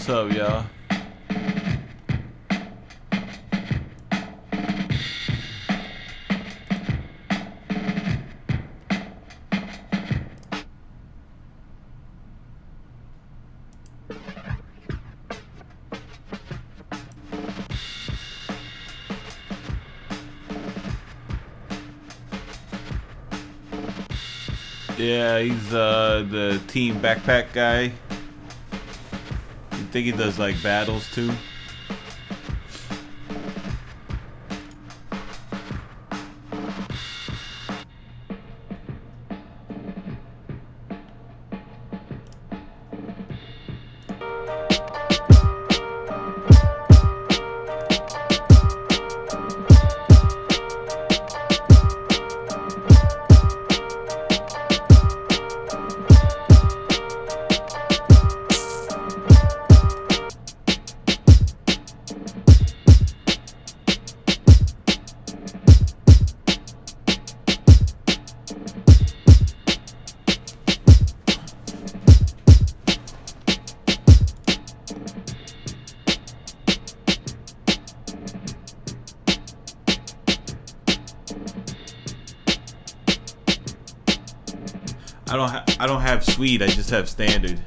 What's up, y'all? Yeah, he's the team backpack guy. You think he does like battles too? I don't have Sweet. I just have standard.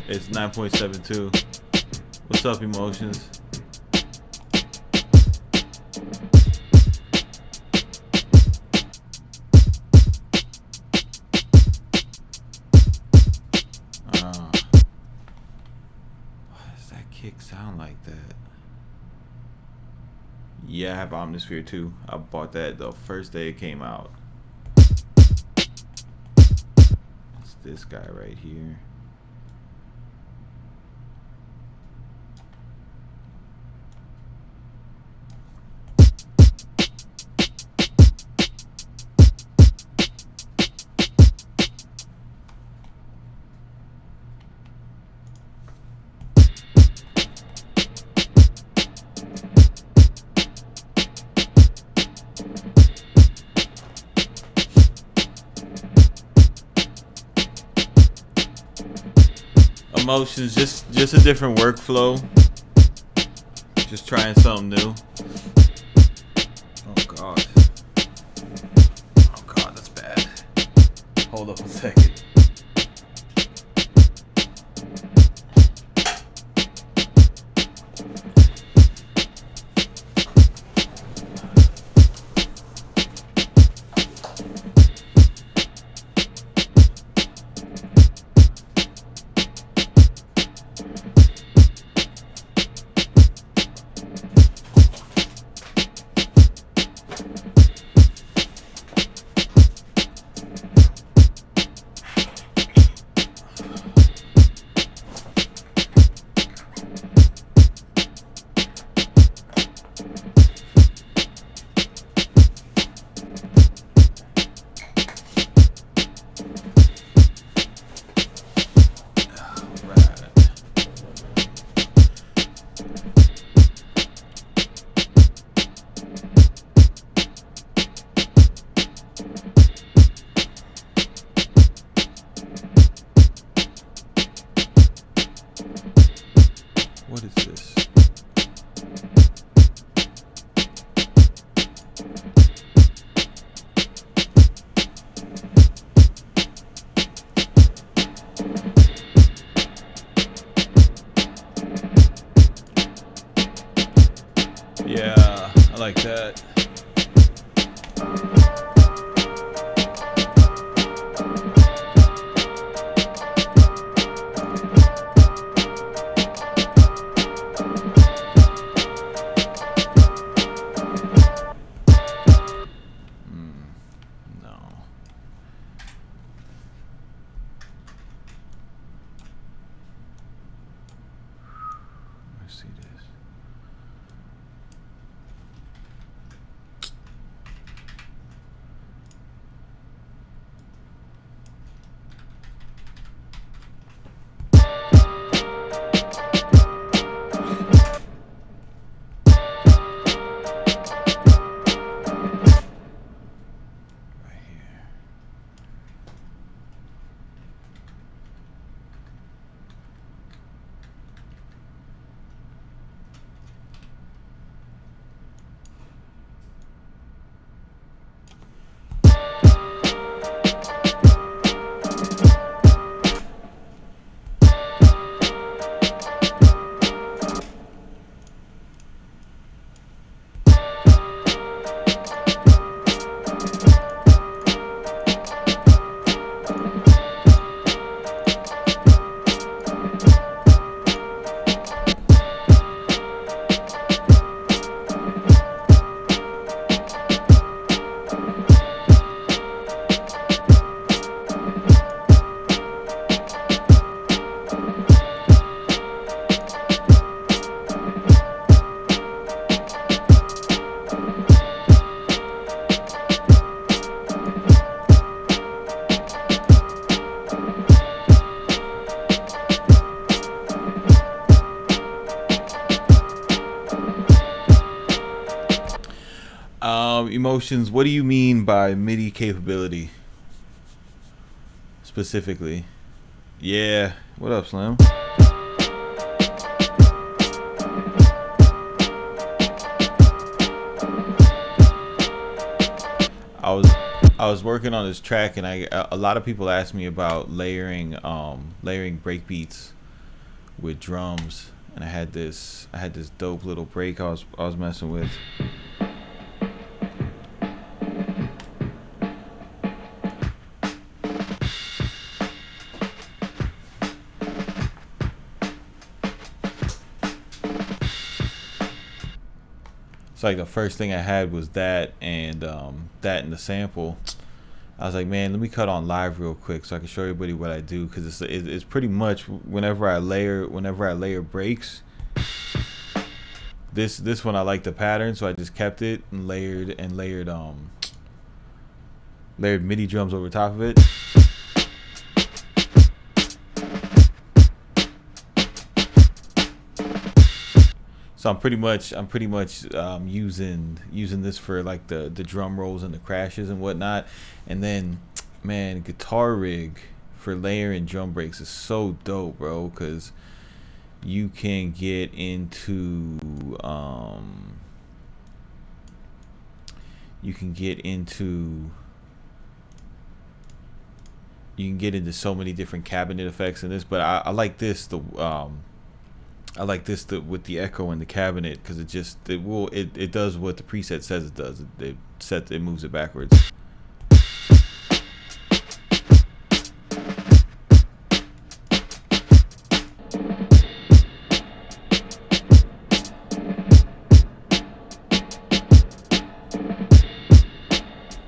It's 9.72. What's up, Emotions? Why does that kick sound like that? Yeah, I have Omnisphere too. I bought that the first day it came out. It's this guy right here. Emotions, just a different workflow. Just trying something new. Oh god. Oh god, that's bad. Hold up a second. What is this? Yeah, I like that. See this. Emotions, what do you mean by MIDI capability specifically? Yeah, what up, Slim? I was working on this track, and a lot of people asked me about layering breakbeats with drums, and I had this dope little break I was messing with. So like the first thing I had was that and the sample. I was like, man, let me cut on live real quick so I can show everybody what I do, because it's pretty much whenever I layer breaks. This one I like the pattern, so I just kept it and layered MIDI drums over top of it. So I'm pretty much using this for like the drum rolls and the crashes and whatnot. And then, man, guitar rig for layering drum breaks is so dope, bro, because you can get into so many different cabinet effects in this. But I like this with the echo in the cabinet, because it does what the preset says it does. It moves it backwards.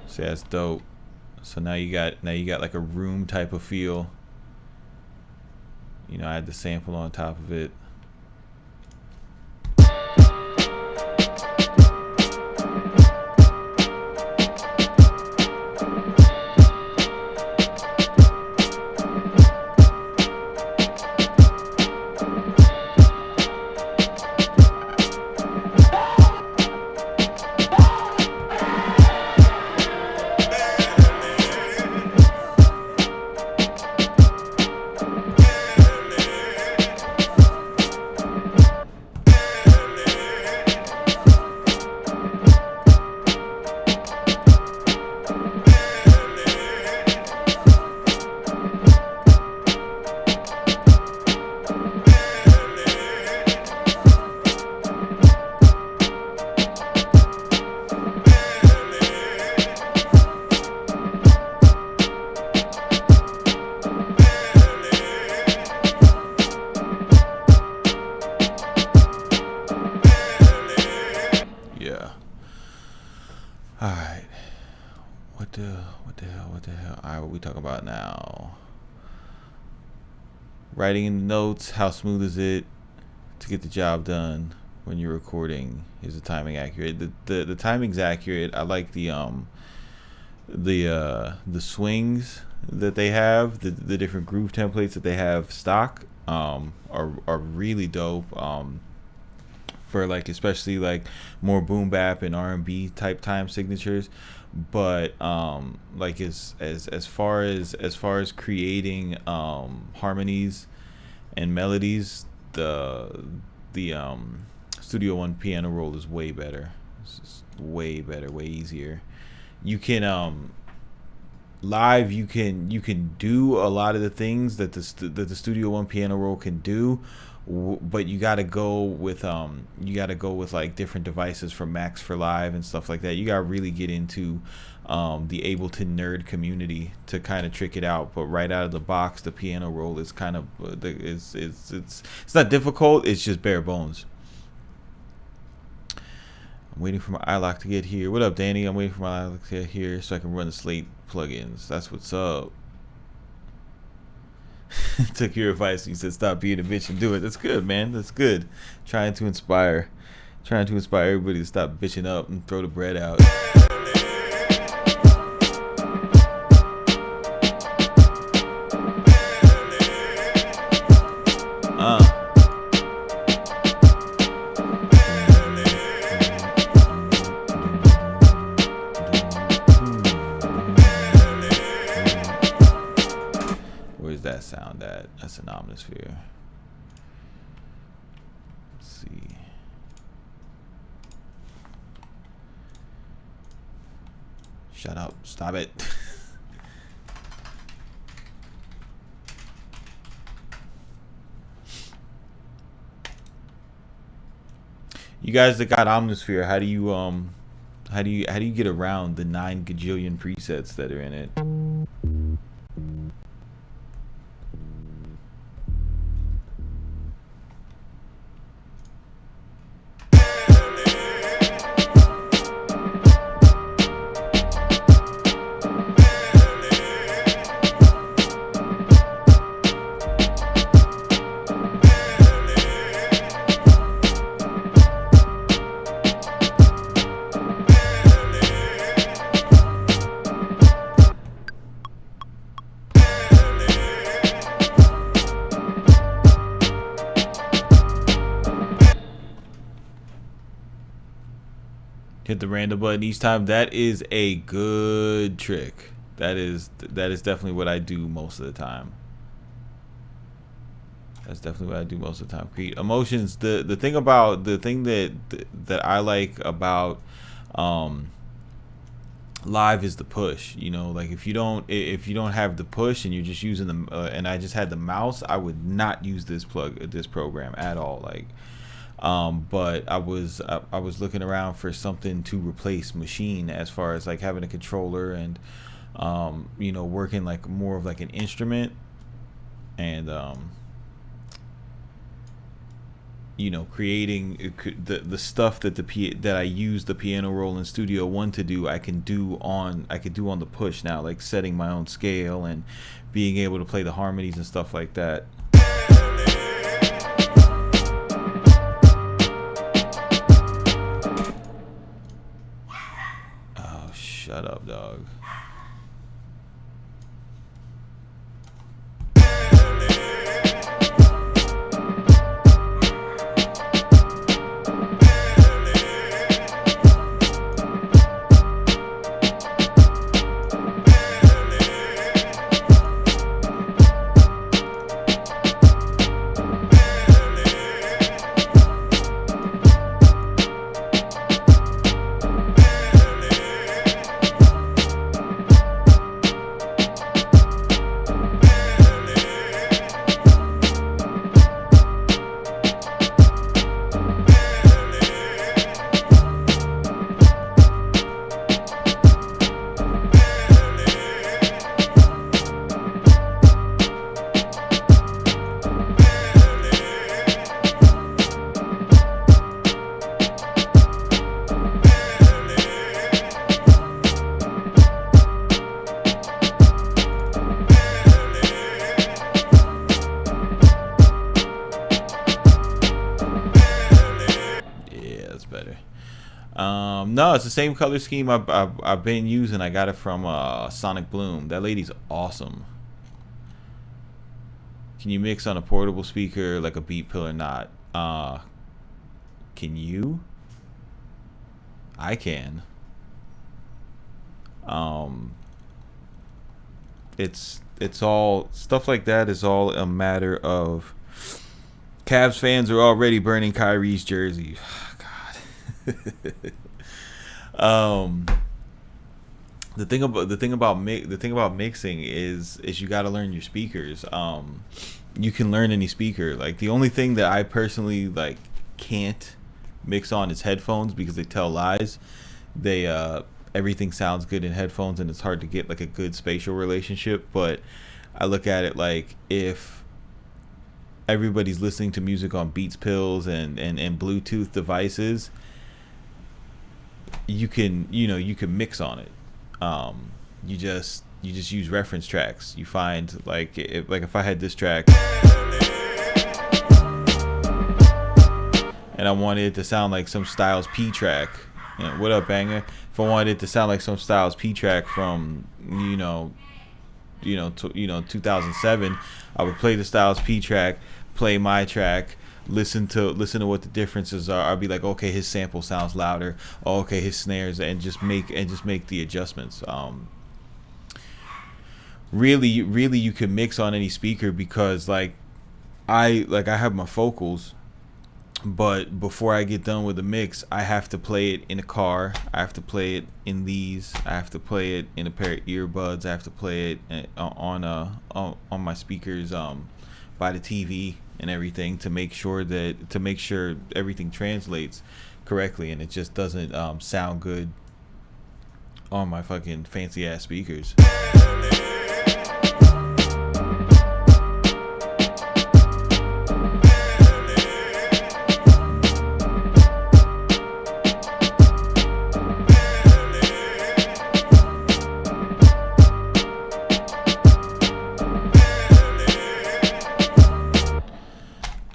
So that's dope. So now you got like a room type of feel. I had the sample on top of it. Alright. What the hell? Alright, what we talking about now? Writing in the notes, how smooth is it to get the job done when you're recording? Is the timing accurate? The timing's accurate. I like the swings that they have, the different groove templates that they have stock are really dope. For like, especially like more boom bap and R&B type time signatures, but like as far as creating harmonies and melodies, the Studio One piano roll is way better. It's way better, way easier. You can live you can do a lot of the things that the Studio One piano roll can do, but you gotta go with like different devices for Max for Live and stuff like that. You gotta really get into the Ableton nerd community to kind of trick it out. But right out of the box, the piano roll is kind of it's not difficult. It's just bare bones. I'm waiting for my iLock to get here. What up, Danny? I'm waiting for my iLock to get here so I can run the Slate plugins. That's what's up. Took your advice. You said stop being a bitch and do it. That's good, man. That's good. Trying to inspire everybody to stop bitching up and throw the bread out. that sound at? That's an Omnisphere. Let's see. Shut up. Stop it. You guys that got Omnisphere, how do you get around the 9 gajillion presets that are in it? Hit the random button each time. That is a good trick. That is definitely what I do most of the time. That's definitely what I do most of the time. Create emotions. The thing that I like about live is the push. You know, like if you don't have the push and you're just using the and I just had the mouse, I would not use this program at all. Like. But I was looking around for something to replace Machine as far as like having a controller and you know, working like more of like an instrument and you know, creating the stuff that that I use the piano roll in Studio One to do. I could do on the push now, like setting my own scale and being able to play the harmonies and stuff like that. Shut up, dog. No, it's the same color scheme I've been using. I got it from Sonic Bloom. That lady's awesome. Can you mix on a portable speaker like a Beat Pill or not? Can you? I can. It's all stuff like that is all a matter of Cavs fans are already burning Kyrie's jersey. God. The thing about mixing is you got to learn your speakers. You can learn any speaker. Like the only thing that I personally like can't mix on is headphones because they tell lies. They everything sounds good in headphones and it's hard to get like a good spatial relationship. But I look at it like if everybody's listening to music on Beats Pills and Bluetooth devices, you can mix on it. You just use reference tracks. You find like if I had this track and I wanted it to sound like some Styles P track, you know, what up, banger? If I wanted it to sound like some Styles P track from 2007, I would play the Styles P track, play my track, listen to what the differences are. I'd be like, okay, his sample sounds louder. Oh, okay, his snares, and just make the adjustments. really you can mix on any speaker, because like I have my focals, but before I get done with the mix, I have to play it in a car. I have to play it in these. I have to play it in a pair of earbuds. I have to play it on my speakers by the TV and everything, to make sure everything translates correctly, and it just doesn't sound good on my fucking fancy ass speakers.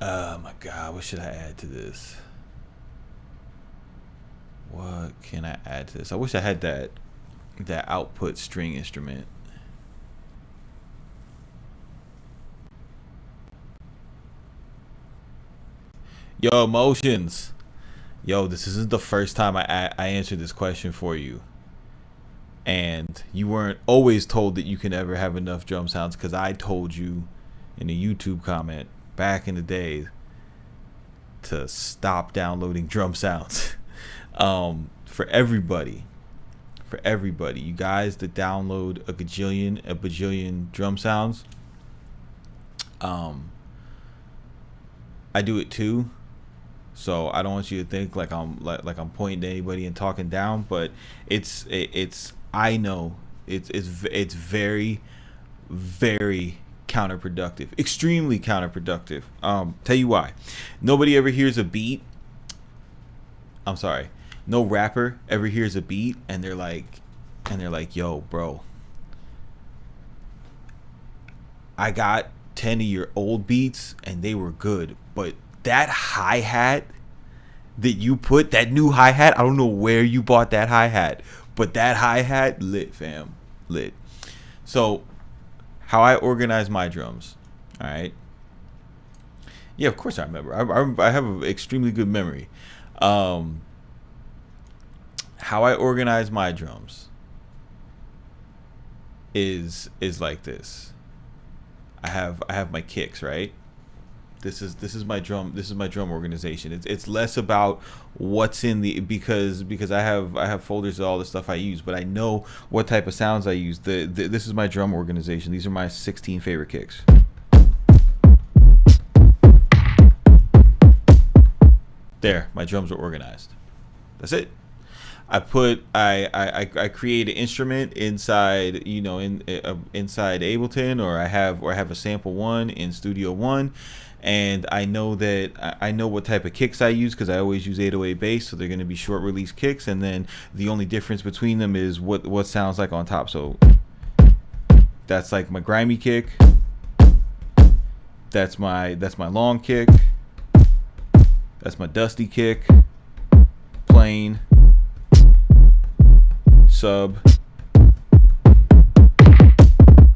Oh my god, what should I add to this? What can I add to this? I wish I had that output string instrument. Yo, emotions. Yo, this isn't the first time I answered this question for you. And you weren't always told that you can never have enough drum sounds, because I told you in a YouTube comment back in the day to stop downloading drum sounds. For everybody, you guys that download a bajillion drum sounds, I do it too. So I don't want you to think like I'm pointing to anybody and talking down, but it's I know it's very, very counterproductive, extremely counterproductive. Tell you why. Nobody ever hears a beat. I'm sorry. No rapper ever hears a beat and they're like, yo, bro, I got 10 of your old beats and they were good, but that hi-hat that you put, that new hi-hat, I don't know where you bought that hi-hat, but that hi-hat lit, fam, lit. So how I organize my drums, all right? Yeah, of course I remember. I have an extremely good memory. How I organize my drums is like this. I have my kicks, right? This is my drum organization. It's less about what's in the, because I have folders of all the stuff I use, but I know what type of sounds I use. This is my drum organization. These are my 16 favorite kicks. There, my drums are organized. That's it. I create an instrument inside, inside Ableton, or I have a sample one in Studio One, and I know what type of kicks I use, because I always use 808 bass, so they're going to be short release kicks, and then the only difference between them is what sounds like on top. So that's like my grimy kick. That's my long kick. That's my dusty kick. Plain. Sub.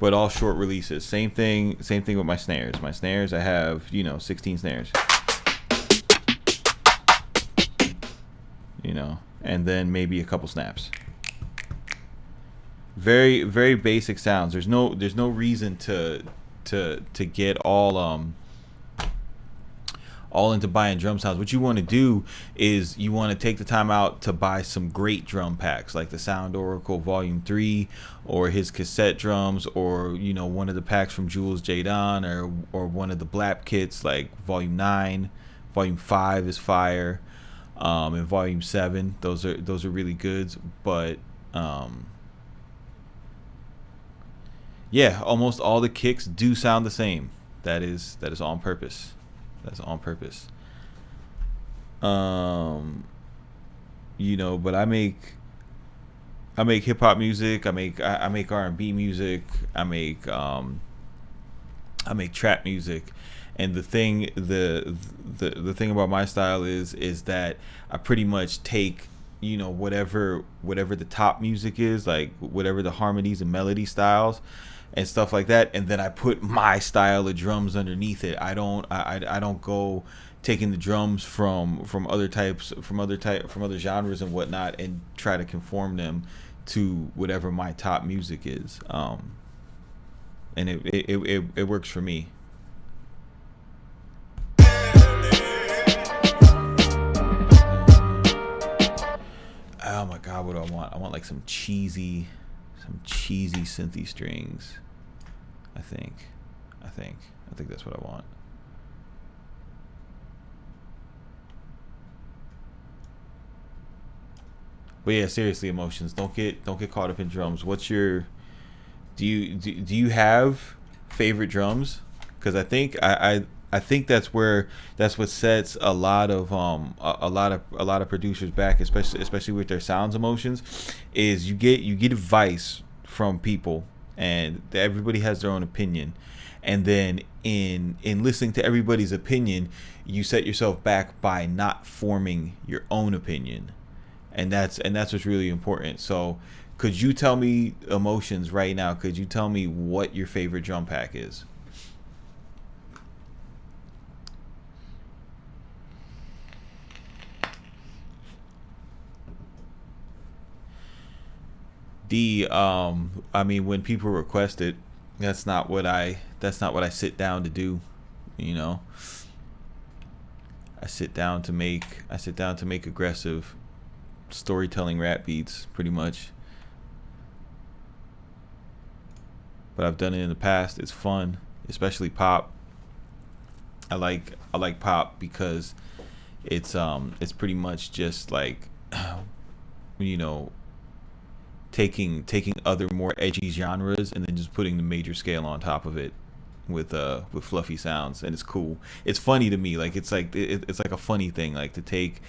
But all short releases. Same thing with my snares. My snares, I have 16 snares, and then maybe a couple snaps. Very, very basic sounds. There's no reason to get all into buying drum sounds. What you want to do is you want to take the time out to buy some great drum packs, like the Sound Oracle Volume 3, or his cassette drums, or one of the packs from Jules Jadon, or one of the Blap kits like Volume 9, Volume 5 is fire, and Volume 7. Those are really good. But yeah, almost all the kicks do sound the same. That is on purpose. That's on purpose. But I make hip hop music. I make R&B music. I make trap music. And the thing about my style is that I pretty much take whatever the top music is, like whatever the harmonies and melody styles and stuff like that, and then I put my style of drums underneath it. I don't go taking the drums from other genres and whatnot and try to conform them to whatever my top music is. and it works for me. Oh my god, what do I want? I want like some cheesy synthy strings. I think that's what I want. But yeah, seriously, emotions. Don't get caught up in drums. What's your do you have favorite drums? Because I think that's what sets a lot of producers back, especially with their sounds emotions, is you get advice from people, and everybody has their own opinion, and then in listening to everybody's opinion, you set yourself back by not forming your own opinion, and that's what's really important. So could you tell me, emotions, right now, could you tell me what your favorite drum pack is? I mean, when people request it, that's not what I sit down to do, you know. I sit down to make aggressive storytelling rap beats, pretty much. But I've done it in the past. It's fun, especially pop. I like pop because it's pretty much just like you know, taking other more edgy genres and then just putting the major scale on top of it with fluffy sounds, and it's cool. It's funny to me. Like it's like a funny thing, like to take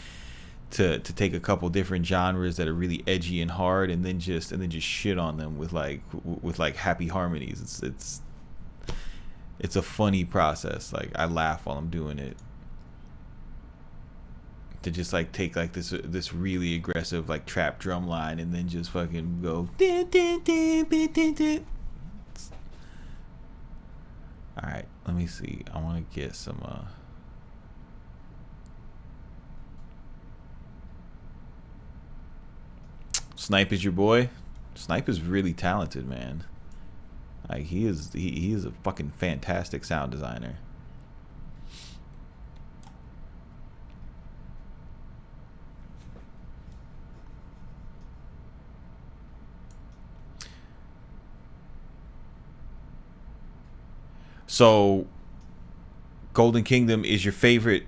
a couple different genres that are really edgy and hard, and then just shit on them with like happy harmonies. It's a funny process. Like I laugh while I'm doing it. To just like take like this really aggressive like trap drum line and then just fucking go. All right, let me see. I want to get some. Snipe is your boy. Snipe is really talented, man. Like he is a fucking fantastic sound designer. So, Golden Kingdom is your favorite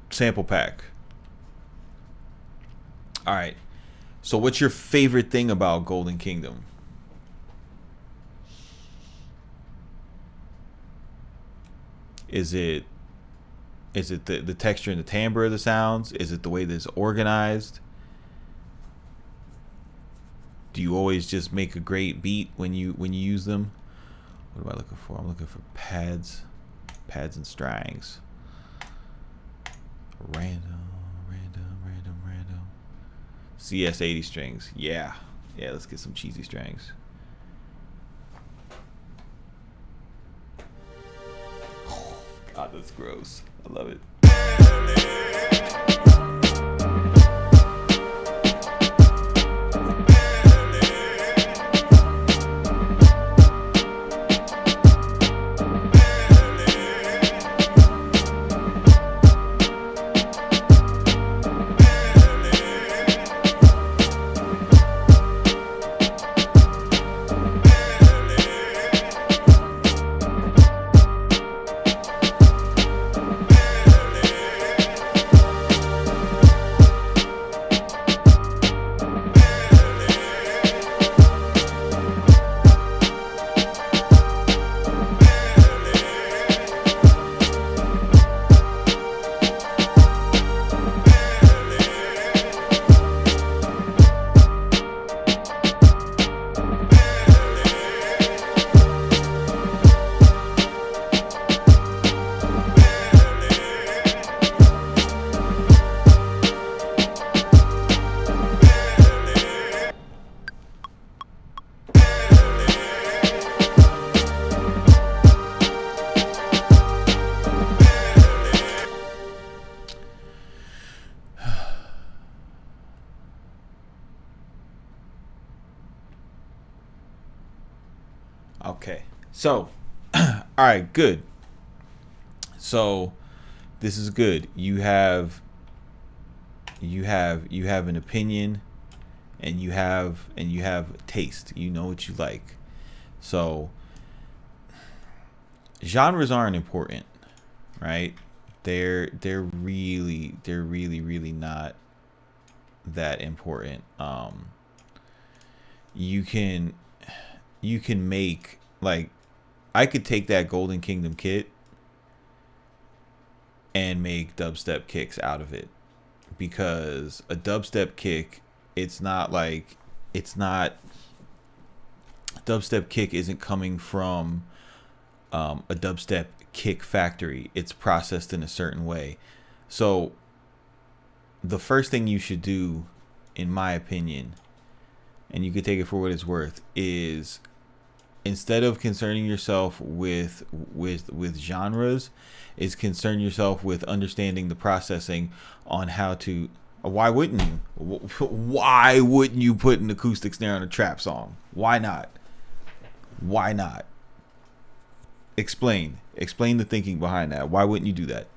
sample pack. All right. So, what's your favorite thing about Golden Kingdom? Is it the texture and the timbre of the sounds? Is it the way that it's organized? Do you always just make a great beat when you use them? What am I looking for? I'm looking for pads and strings. Random. CS80 strings. Yeah, let's get some cheesy strings. Oh, God, that's gross. I love it. Okay, So, all right, good. So, this is good. You have an opinion, and you have taste. You know what you like. So, genres aren't important, right? They're really not that important. You can you can make, like, I could take that Golden Kingdom kit and make dubstep kicks out of it, because a dubstep kick, it's not like it's not dubstep kick isn't coming from a dubstep kick factory. It's processed in a certain way. So the first thing you should do, in my opinion, and you can take it for what it's worth, is, instead of concerning yourself with genres, is concern yourself with understanding the processing on how to. Why wouldn't you? Why wouldn't you put an acoustic snare on a trap song? Why not? Why not? Explain the thinking behind that. Why wouldn't you do that?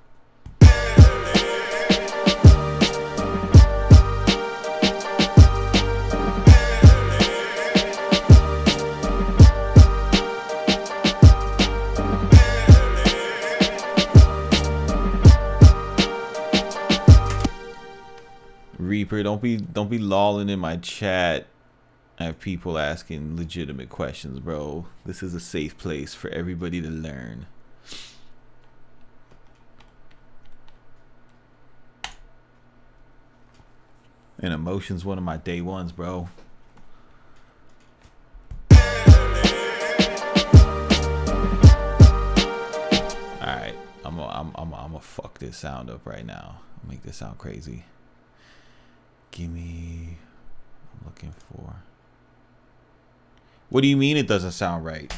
Reaper, don't be lolling in my chat. I have people asking legitimate questions, bro. This is a safe place for everybody to learn. And Emotion's one of my day ones, bro. Alright, I'm gonna fuck this sound up right now. Make this sound crazy. Give me, I'm looking for. What do you mean it doesn't sound right?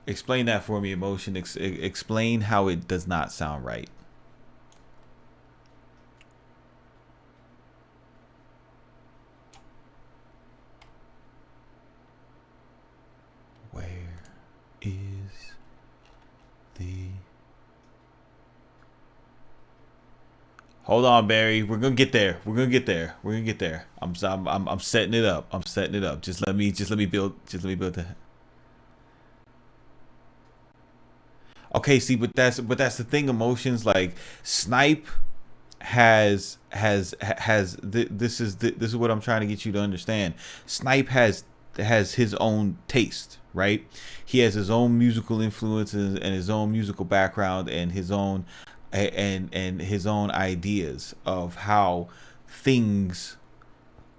Explain that for me, Emotion. Explain how it does not sound right. Where is the... Hold on, Barry. We're gonna get there. We're gonna get there. We're gonna get there. I'm setting it up. I'm setting it up. Just let me build the. Okay, see, but that's the thing. Emotions, like, Snipe this is what I'm trying to get you to understand. Snipe has his own taste, right? He has his own musical influences and his own musical background and his own his own ideas of how things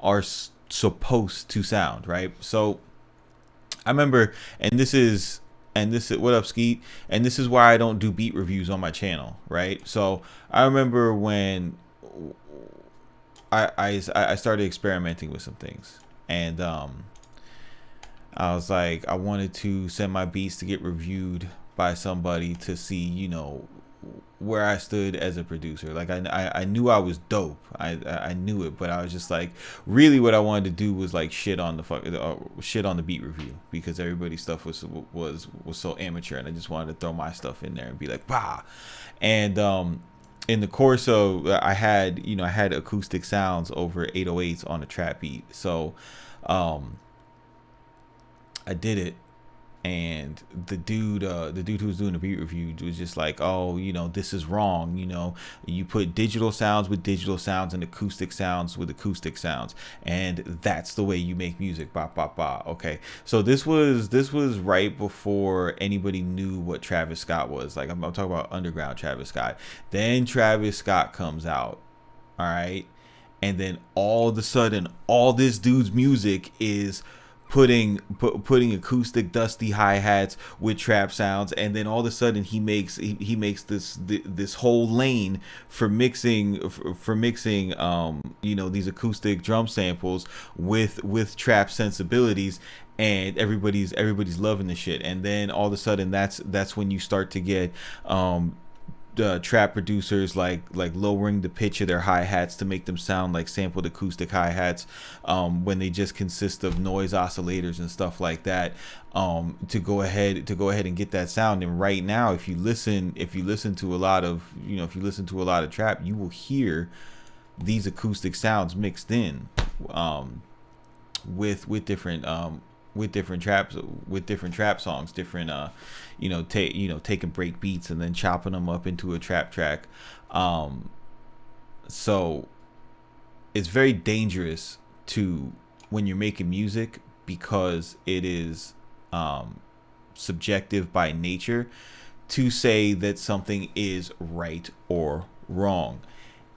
are supposed to sound, right? So I remember, and this is what up, Skeet, and this is why I don't do beat reviews on my channel, right? So I remember when I started experimenting with some things, and I was like, I wanted to send my beats to get reviewed by somebody to see, you know, where I stood as a producer. Like, I knew I was dope. I knew it, but I was just like, really what I wanted to do was like shit on the beat review, because everybody's stuff was so amateur, and I just wanted to throw my stuff in there and be like, bah. And in the course of, I had acoustic sounds over 808s on a trap beat. So I did it, and the dude who was doing the beat review was just like, oh, you know, this is wrong. You know, you put digital sounds with digital sounds and acoustic sounds with acoustic sounds, and that's the way you make music. Ba ba ba. Okay, so this was right before anybody knew what Travis Scott was. Like, I'm talking about underground Travis Scott. Then Travis Scott comes out, all right, and then all of a sudden, all this dude's music is putting acoustic dusty hi-hats with trap sounds, and then all of a sudden he makes this whole lane for mixing these acoustic drum samples with trap sensibilities, and everybody's loving the shit. And then all of a sudden that's when you start to get trap producers like lowering the pitch of their hi-hats to make them sound like sampled acoustic hi-hats, when they just consist of noise oscillators and stuff like that, to go ahead and get that sound. And right now, if you listen to a lot of trap, you will hear these acoustic sounds mixed in, with different trap songs, different taking break beats and then chopping them up into a trap track. So it's very dangerous when you're making music, because it is subjective by nature to say that something is right or wrong.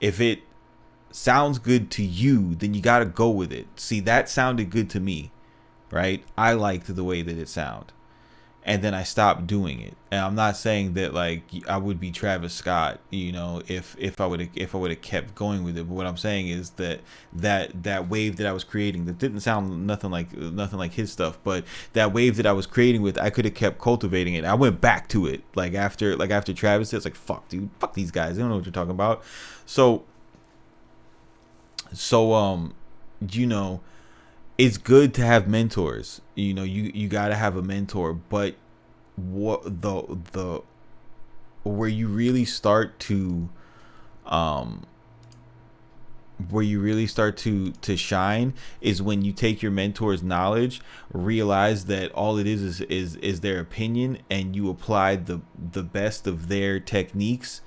If it sounds good to you, then you got to go with it. See, that sounded good to me, right? I liked the way that it sounded, and then I stopped doing it. And I'm not saying that like I would be Travis Scott, if I would have kept going with it. But what I'm saying is that wave that I was creating, that didn't sound nothing like his stuff, but that wave that I was creating with, I could have kept cultivating it. I went back to it after Travis. It's like, fuck, dude, fuck these guys. They don't know what you're talking about. So it's good to have mentors. You got to have a mentor, but what the where you really start to shine is when you take your mentor's knowledge, realize that all it is their opinion, and you apply the best of their techniques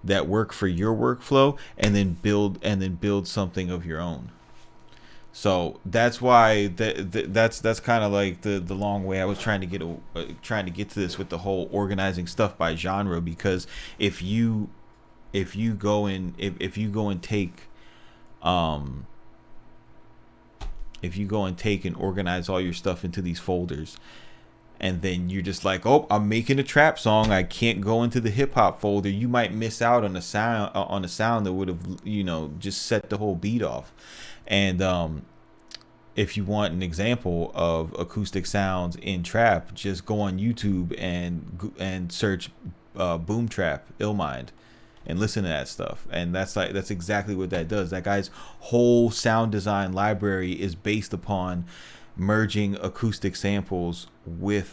that work for your workflow, and then build something of your own. So that's why that's kind of like the long way I was trying to get to this with the whole organizing stuff by genre. Because if you go and take and organize all your stuff into these folders, and then you're just like, oh, I'm making a trap song, I can't go into the hip hop folder, you might miss out on a sound that would have just set the whole beat off. And if you want an example of acoustic sounds in trap, just go on YouTube and search boom trap Illmind and listen to that stuff. And that's exactly what that does. That guy's whole sound design library is based upon merging acoustic samples with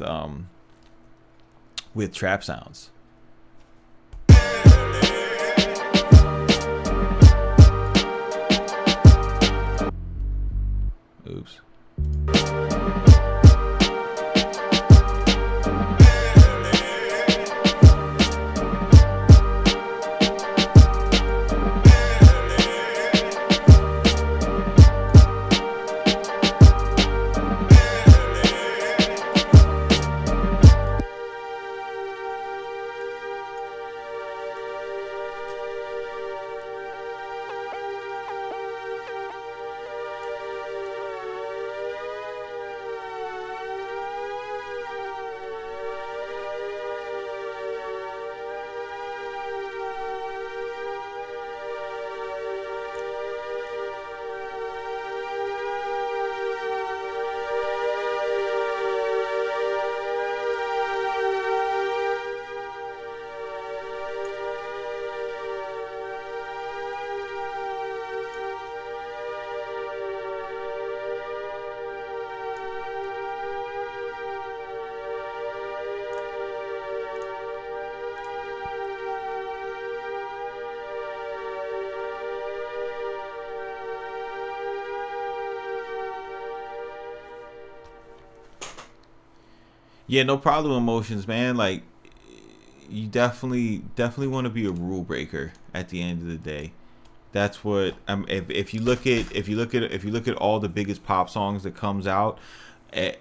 trap sounds. Oops. Yeah, no problem, emotions, man. Like, you definitely want to be a rule breaker at the end of the day. That's what if you look at all the biggest pop songs that comes out,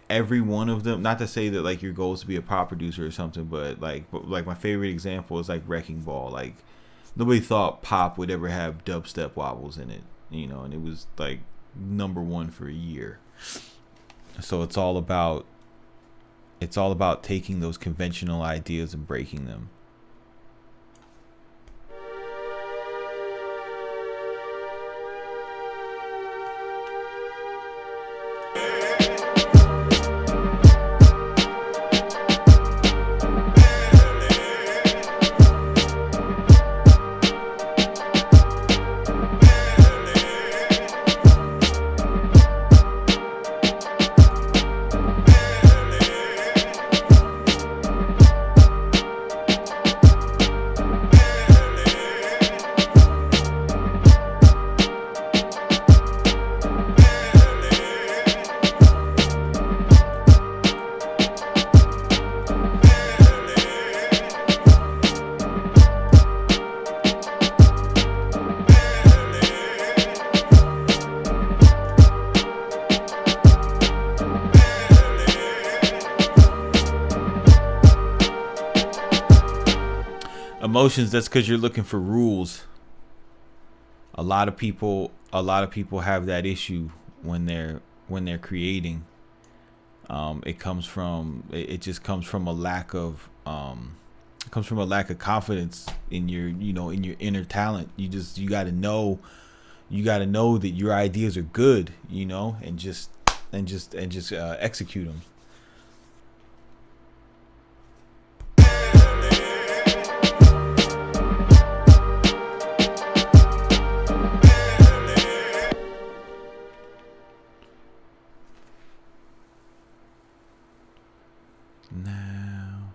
every one of them, not to say that like your goal is to be a pop producer or something, but like my favorite example is like Wrecking Ball. Like, nobody thought pop would ever have dubstep wobbles in it, and it was like #1 for a year. So it's all about taking those conventional ideas and breaking them. Emotions, that's because you're looking for rules. A lot of people have that issue when they're creating. It just comes from a lack of confidence in your inner talent. You got to know that your ideas are good, and just execute them. Now,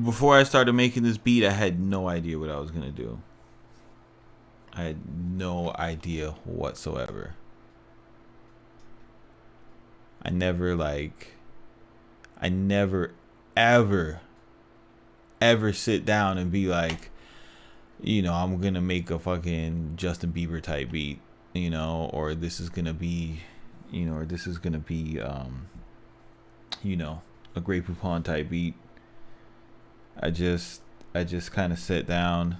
before I started making this beat, I had no idea what I was gonna do. I had no idea whatsoever. I never ever sit down and be like, I'm gonna make a fucking Justin Bieber type beat, or this is gonna be, a Grey Poupon type beat. I just kind of sit down,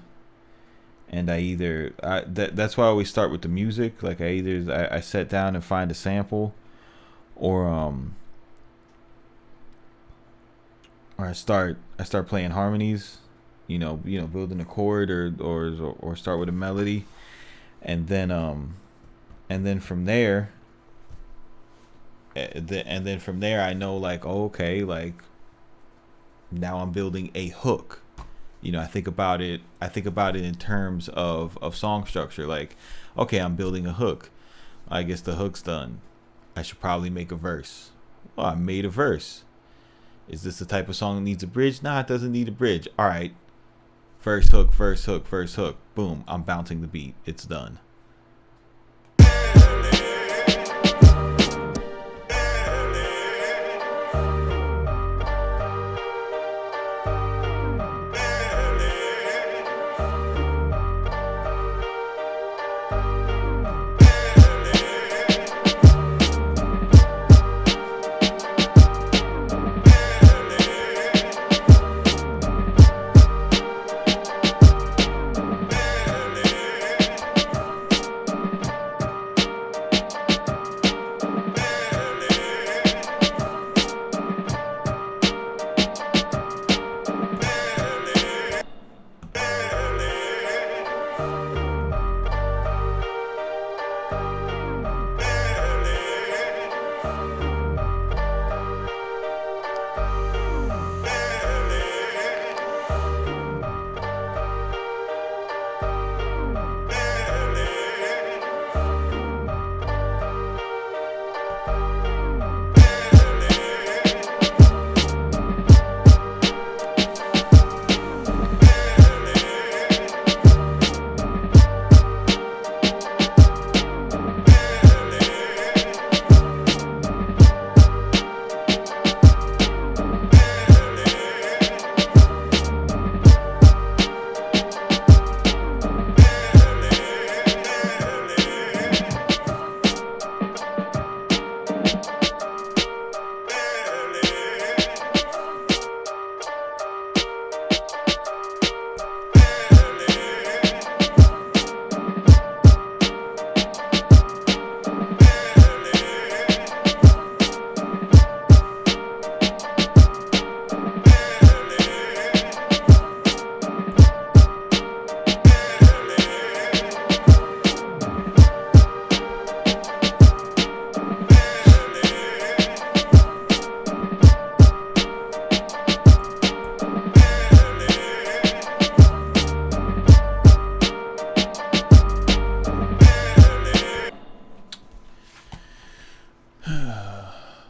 and that's why I always start with the music. Like I sit down and find a sample, or I start playing harmonies, building a chord or start with a melody, and then from there, I know, like, oh, okay, like, now I'm building a hook. I think about it in terms of song structure. Like, okay, I'm building a hook. I guess the hook's done. I should probably make a verse. Well, I made a verse. Is this the type of song that needs a bridge? Nah, it doesn't need a bridge. All right. First hook, first hook, first hook. Boom, I'm bouncing the beat. It's done.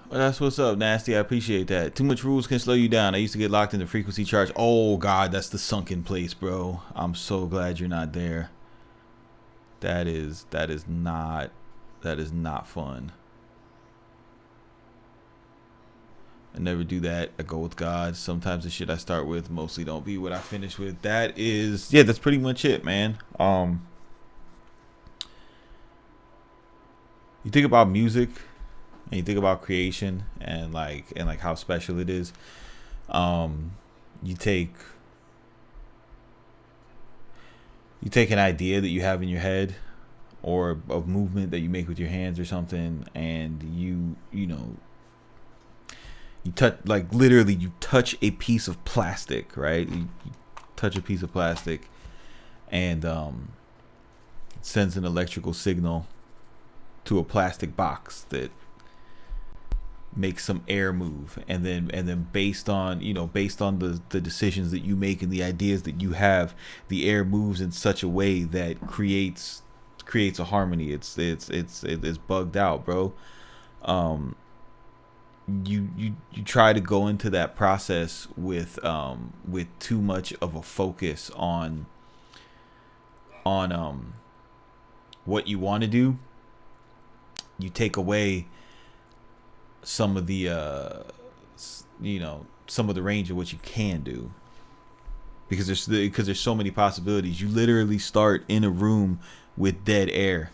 Well, that's what's up, Nasty. I appreciate that. Too much rules can slow you down. I used to get locked in the frequency charge. Oh God, that's the sunken place, bro. I'm so glad you're not there. That is not fun. I never do that. I go with God. Sometimes the shit I start with mostly don't be what I finish with. That is, yeah, that's pretty much it, man. You think about music and you think about creation and like how special it is. You take an idea that you have in your head or a movement that you make with your hands or something, and you touch, like literally you touch a piece of plastic, right? You touch a piece of plastic and it sends an electrical signal to a plastic box that makes some air move, and then based on the decisions that you make and the ideas that you have, the air moves in such a way that creates a harmony. It's bugged out, bro. You try to go into that process with too much of a focus on what you want to do. You take away some of the range of what you can do, because there's so many possibilities. You literally start in a room with dead air,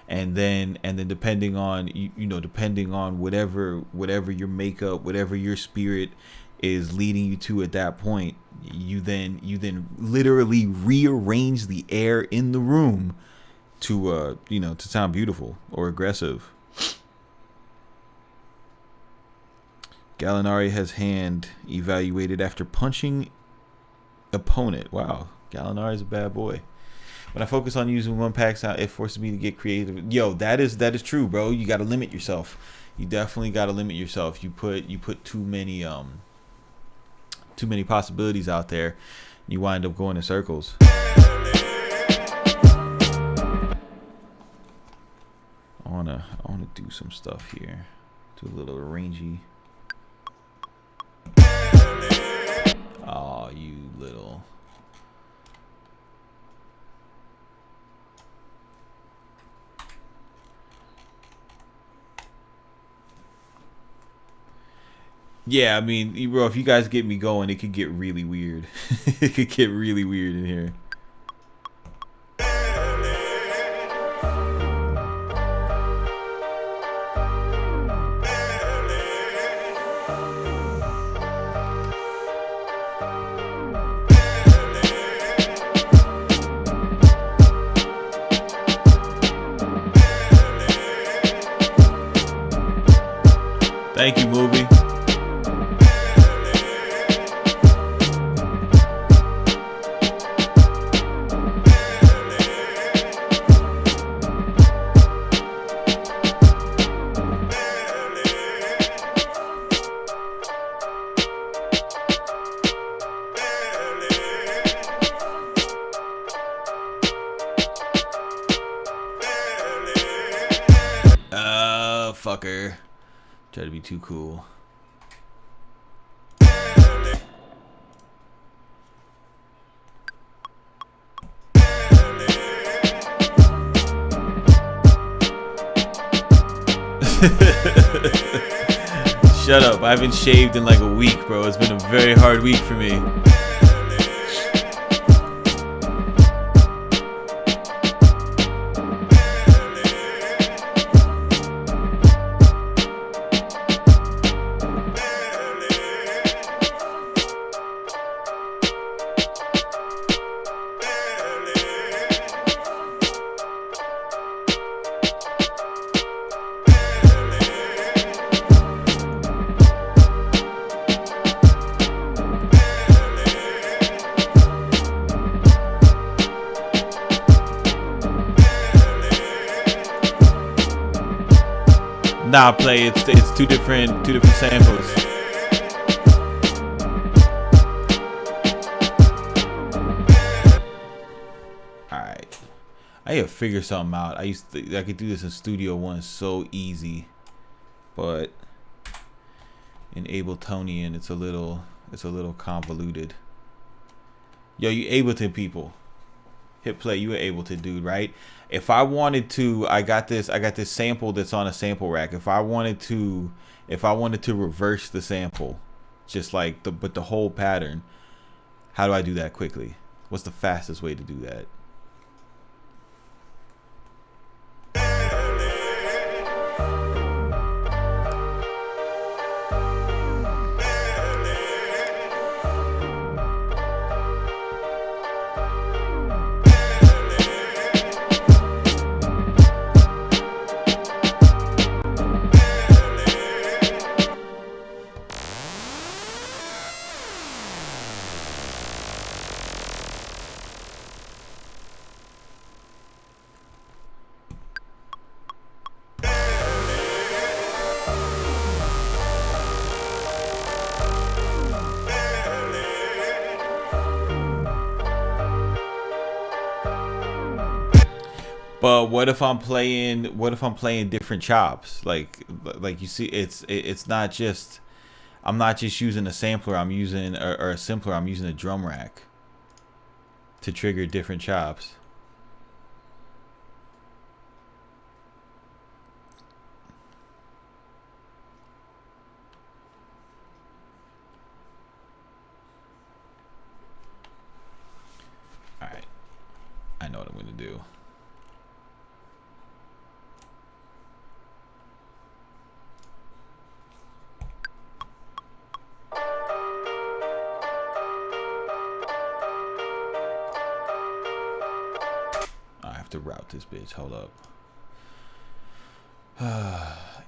and then depending on depending on whatever your makeup, whatever your spirit is leading you to at that point, you then literally rearrange the air in the room to to sound beautiful or aggressive. Gallinari has hand evaluated after punching opponent. Wow, Gallinari is a bad boy. When I focus on using one pack sound, it forces me to get creative. Yo, that is true, bro. You got to limit yourself. You definitely got to limit yourself. You put too many possibilities out there. You wind up going in circles. I wanna do some stuff here. Do a little arrangey. Oh, you little. Yeah, I mean, bro, if you guys get me going, it could get really weird. It could get really weird in here. Thank you, movie. Fucker. Try to be too cool. Shut up. I haven't shaved in like a week, bro. It's been a very hard week for me. Nah, play. It's two different samples. All right, I gotta figure something out. I could do this in Studio One so easy, but In Abletonian, it's a little convoluted. Yo, you Ableton people, hit play. You an Ableton dude, right? If I wanted to, I got this sample that's on a sample rack. If I wanted to reverse the sample, just like the whole pattern, how do I do that quickly? What's the fastest way to do that? But what if I'm playing different chops? Like you see, it's not just, I'm not just using a sampler. I'm using or a simpler. I'm using a drum rack to trigger different chops. All right, I know what I'm gonna do. To route this bitch. Hold up.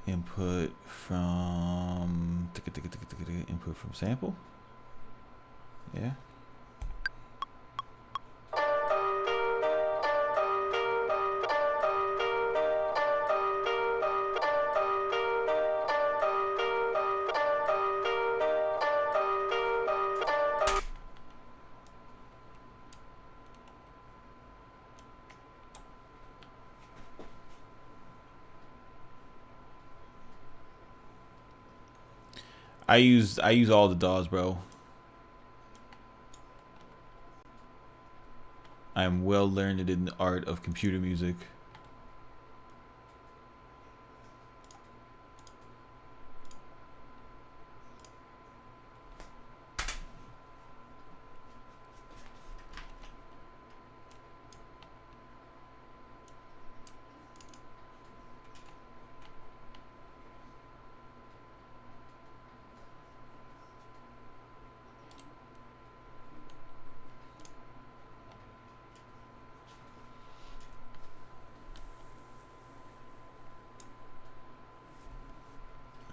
Input from sample. Yeah. I use all the DAWs, bro. I am well learned in the art of computer music.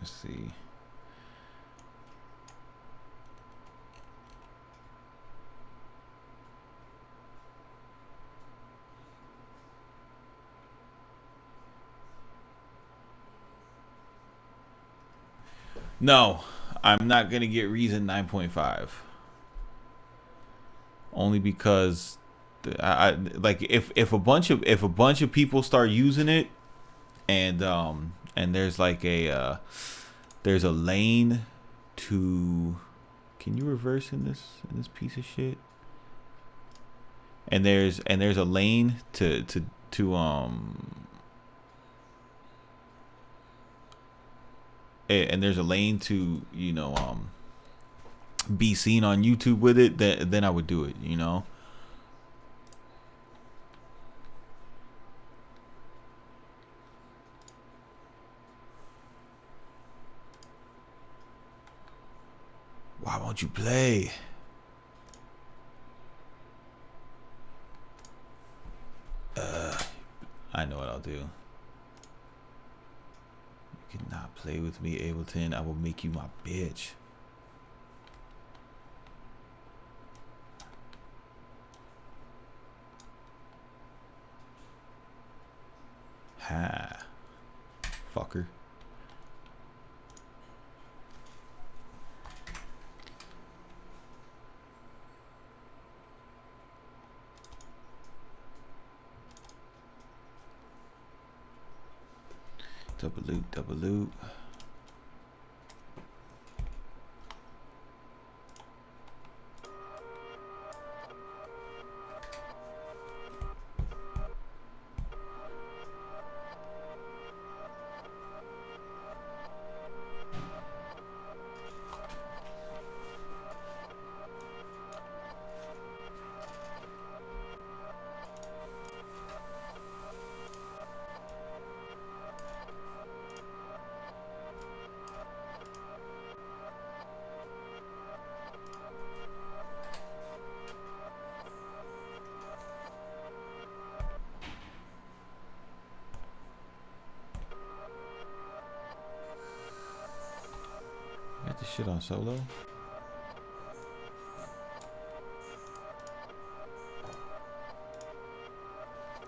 Let's see. No, I'm not gonna get Reason 9.5. Only because I like if a bunch of people start using it, and there's like there's a lane to, can you reverse in this piece of shit? And there's a lane to and there's a lane to, you know, be seen on YouTube with it, then I would do it, you know. Why won't you play? I know what I'll do. You cannot play with me, Ableton. I will make you my bitch. Ha. Fucker. Double loop, double loop. got this shit on solo.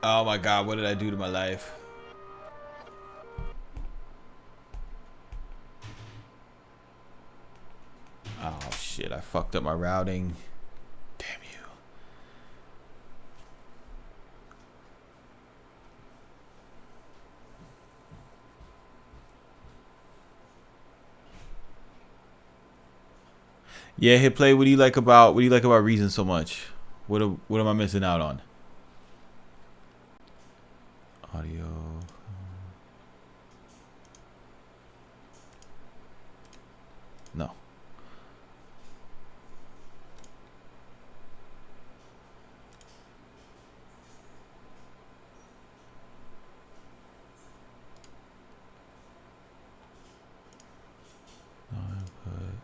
Oh my god, what did I do to my life? Oh shit, I fucked up my routing. Damn you. Yeah, hit play. What do you like about Reason so much? What am I missing out on? Audio. No. No input.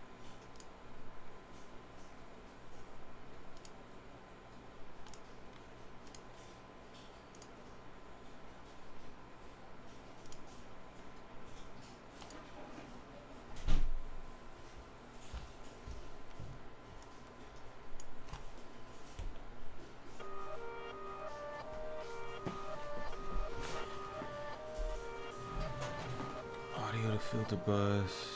Audio to filter bus.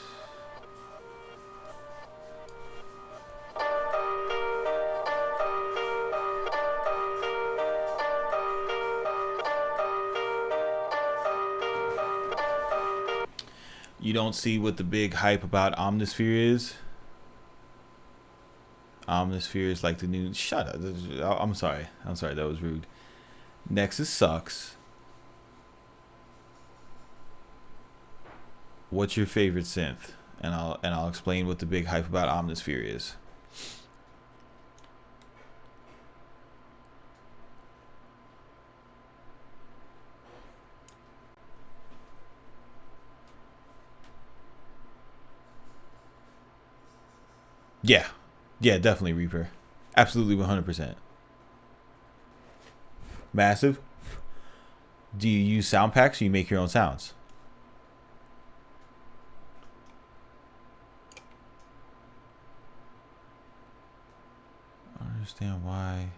You don't see what the big hype about Omnisphere is? Omnisphere is like the new... Shut up. I'm sorry. I'm sorry. That was rude. Nexus sucks. What's your favorite synth? And I'll explain what the big hype about Omnisphere is. Yeah. Yeah, definitely Reaper. Absolutely 100%. Massive. Do you use sound packs or you make your own sounds? I don't understand why.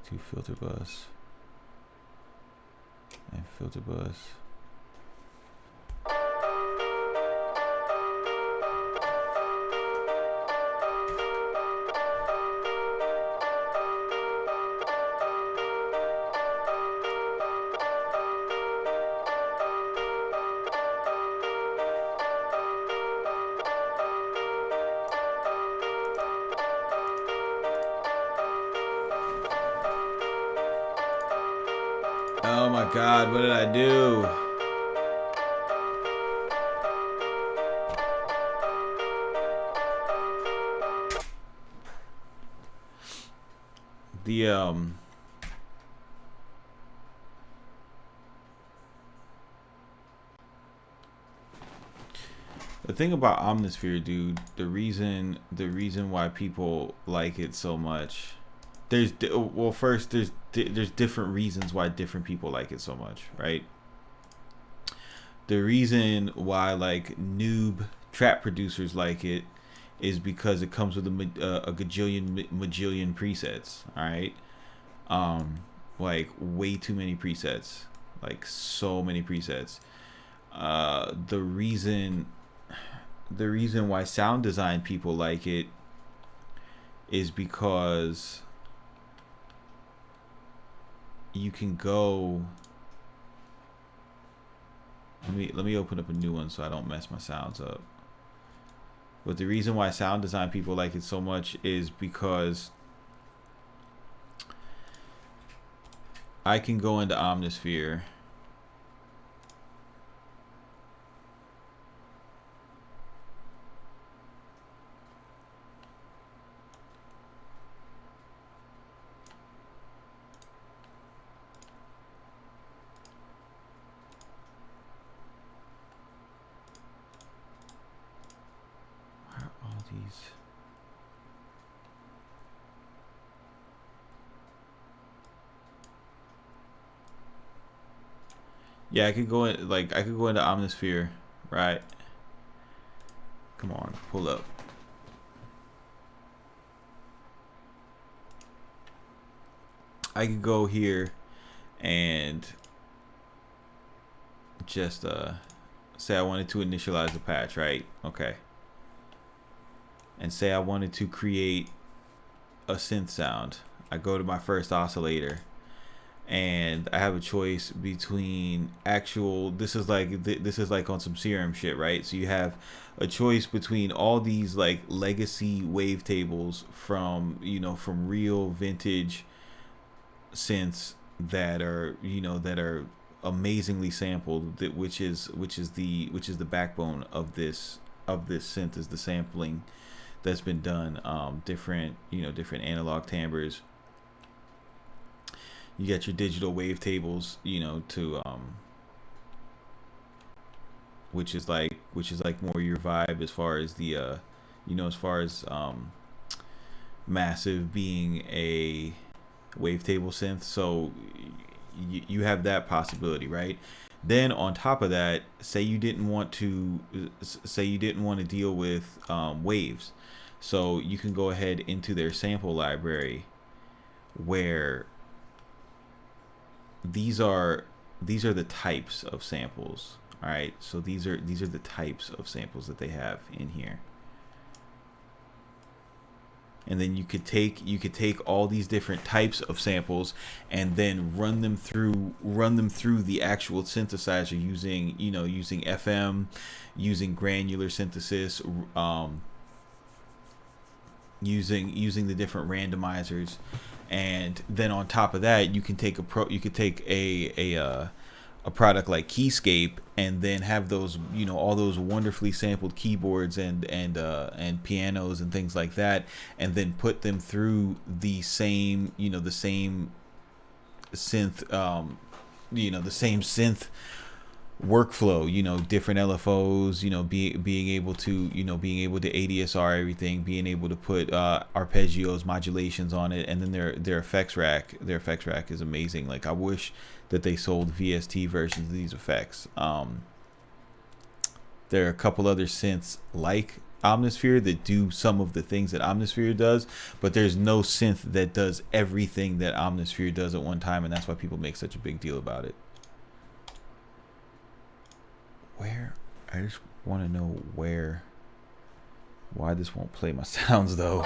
To filter bus. And filter bus. Oh my god, what did I do? The thing about Omnisphere, dude, the reason why people like it so much, there's different reasons why different people like it so much, right? The reason why like noob trap producers like it is because it comes with a majillion presets, all right? Like way too many presets, like so many presets. The reason why sound design people like it is because you can go. Let me open up a new one so I don't mess my sounds up. But the reason why sound design people like it so much is because I can go into Omnisphere. Yeah, I could go in, like I could go into Omnisphere, right? Come on, pull up. I can go here and just say I wanted to initialize the patch, right? Okay. And say I wanted to create a synth sound. I go to my first oscillator and I have a choice between actual, this is like on some serum shit, right? So you have a choice between all these like legacy wavetables from, you know, from real vintage synths that are, you know, that are amazingly sampled, that which is the backbone of this synth, is the sampling that's been done. Different, you know, different analog timbres. You get your digital wavetables, you know, to which is like more your vibe as far as the you know, as far as Massive being a wavetable synth. So you have that possibility, right? Then on top of that, say you didn't want to deal with waves, so you can go ahead into their sample library, where these are the types of samples. All right, so these are the types of samples that they have in here. And then you could take all these different types of samples and then run them through the actual synthesizer using, you know, using FM, using granular synthesis, using the different randomizers. And then on top of that, you can take a product like Keyscape and then have those, you know, all those wonderfully sampled keyboards and pianos and things like that, and then put them through the same, you know, the same synth, you know, the same synth workflow, you know, different LFOs, you know, being able to ADSR everything, being able to put arpeggios, modulations on it, and then their effects rack is amazing. Like, I wish that they sold VST versions of these effects. There are a couple other synths like Omnisphere that do some of the things that Omnisphere does, but there's no synth that does everything that Omnisphere does at one time, and that's why people make such a big deal about it. I just want to know why this won't play my sounds though.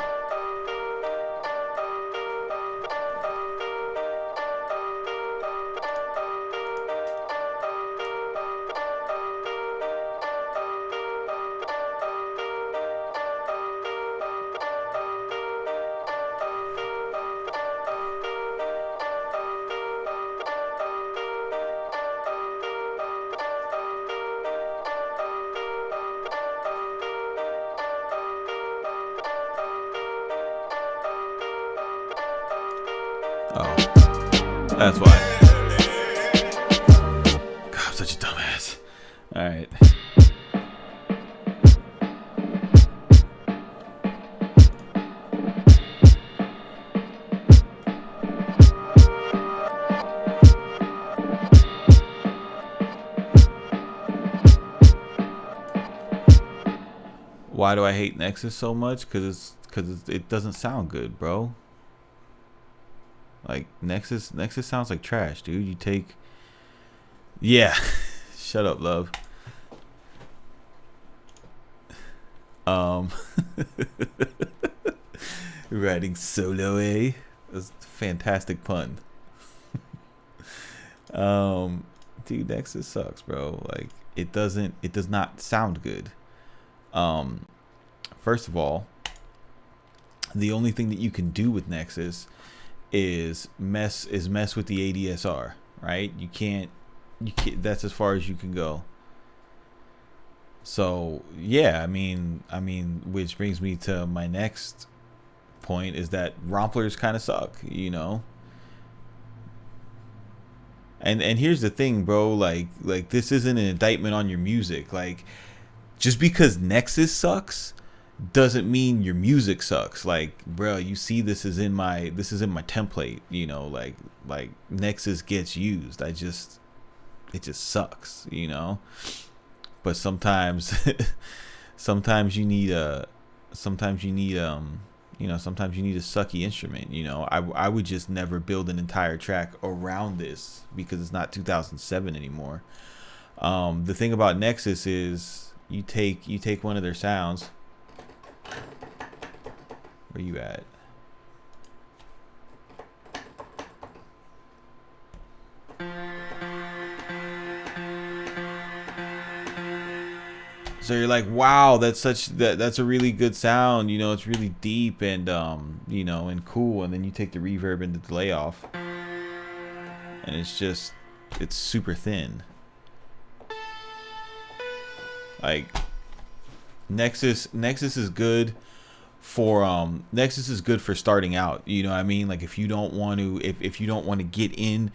Oh, that's why. God, I'm such a dumbass. All right. Why do I hate Nexus so much? Because it doesn't sound good, bro. Like, Nexus sounds like trash, dude. You take, yeah. Shut up, love. Riding solo, eh? That's a fantastic pun. Dude, Nexus sucks, bro. Like, it does not sound good. First of all, the only thing that you can do with Nexus is mess with the ADSR, right? You can't, that's as far as you can go. So yeah, I mean, which brings me to my next point, is that romplers kind of suck, you know. And here's the thing, bro, like this isn't an indictment on your music. Like, just because Nexus sucks doesn't mean your music sucks. Like, bro, you see, this is in my template, you know. Like Nexus gets used. It just sucks, you know. But sometimes sometimes you need a sometimes you need you know, sometimes you need a sucky instrument. You know, I would just never build an entire track around this because it's not 2007 anymore. The thing about Nexus is you take one of their sounds. Where you at? So you're like, wow, that's a really good sound, you know, it's really deep and you know, and cool, and then you take the reverb and the delay off and it's super thin. Like Nexus is good for Nexus is good for starting out, you know what I mean? Like if you don't want to if you don't want to get in,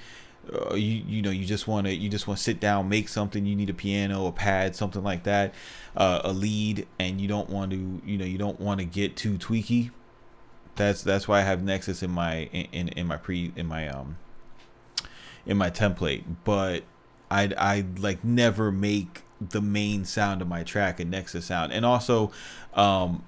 you know, you just want to sit down, make something, you need a piano, a pad, something like that, a lead, and you don't want to, you know, you don't want to get too tweaky. That's why I have Nexus in my template. But I'd like never make the main sound of my track a Nexus sound. And also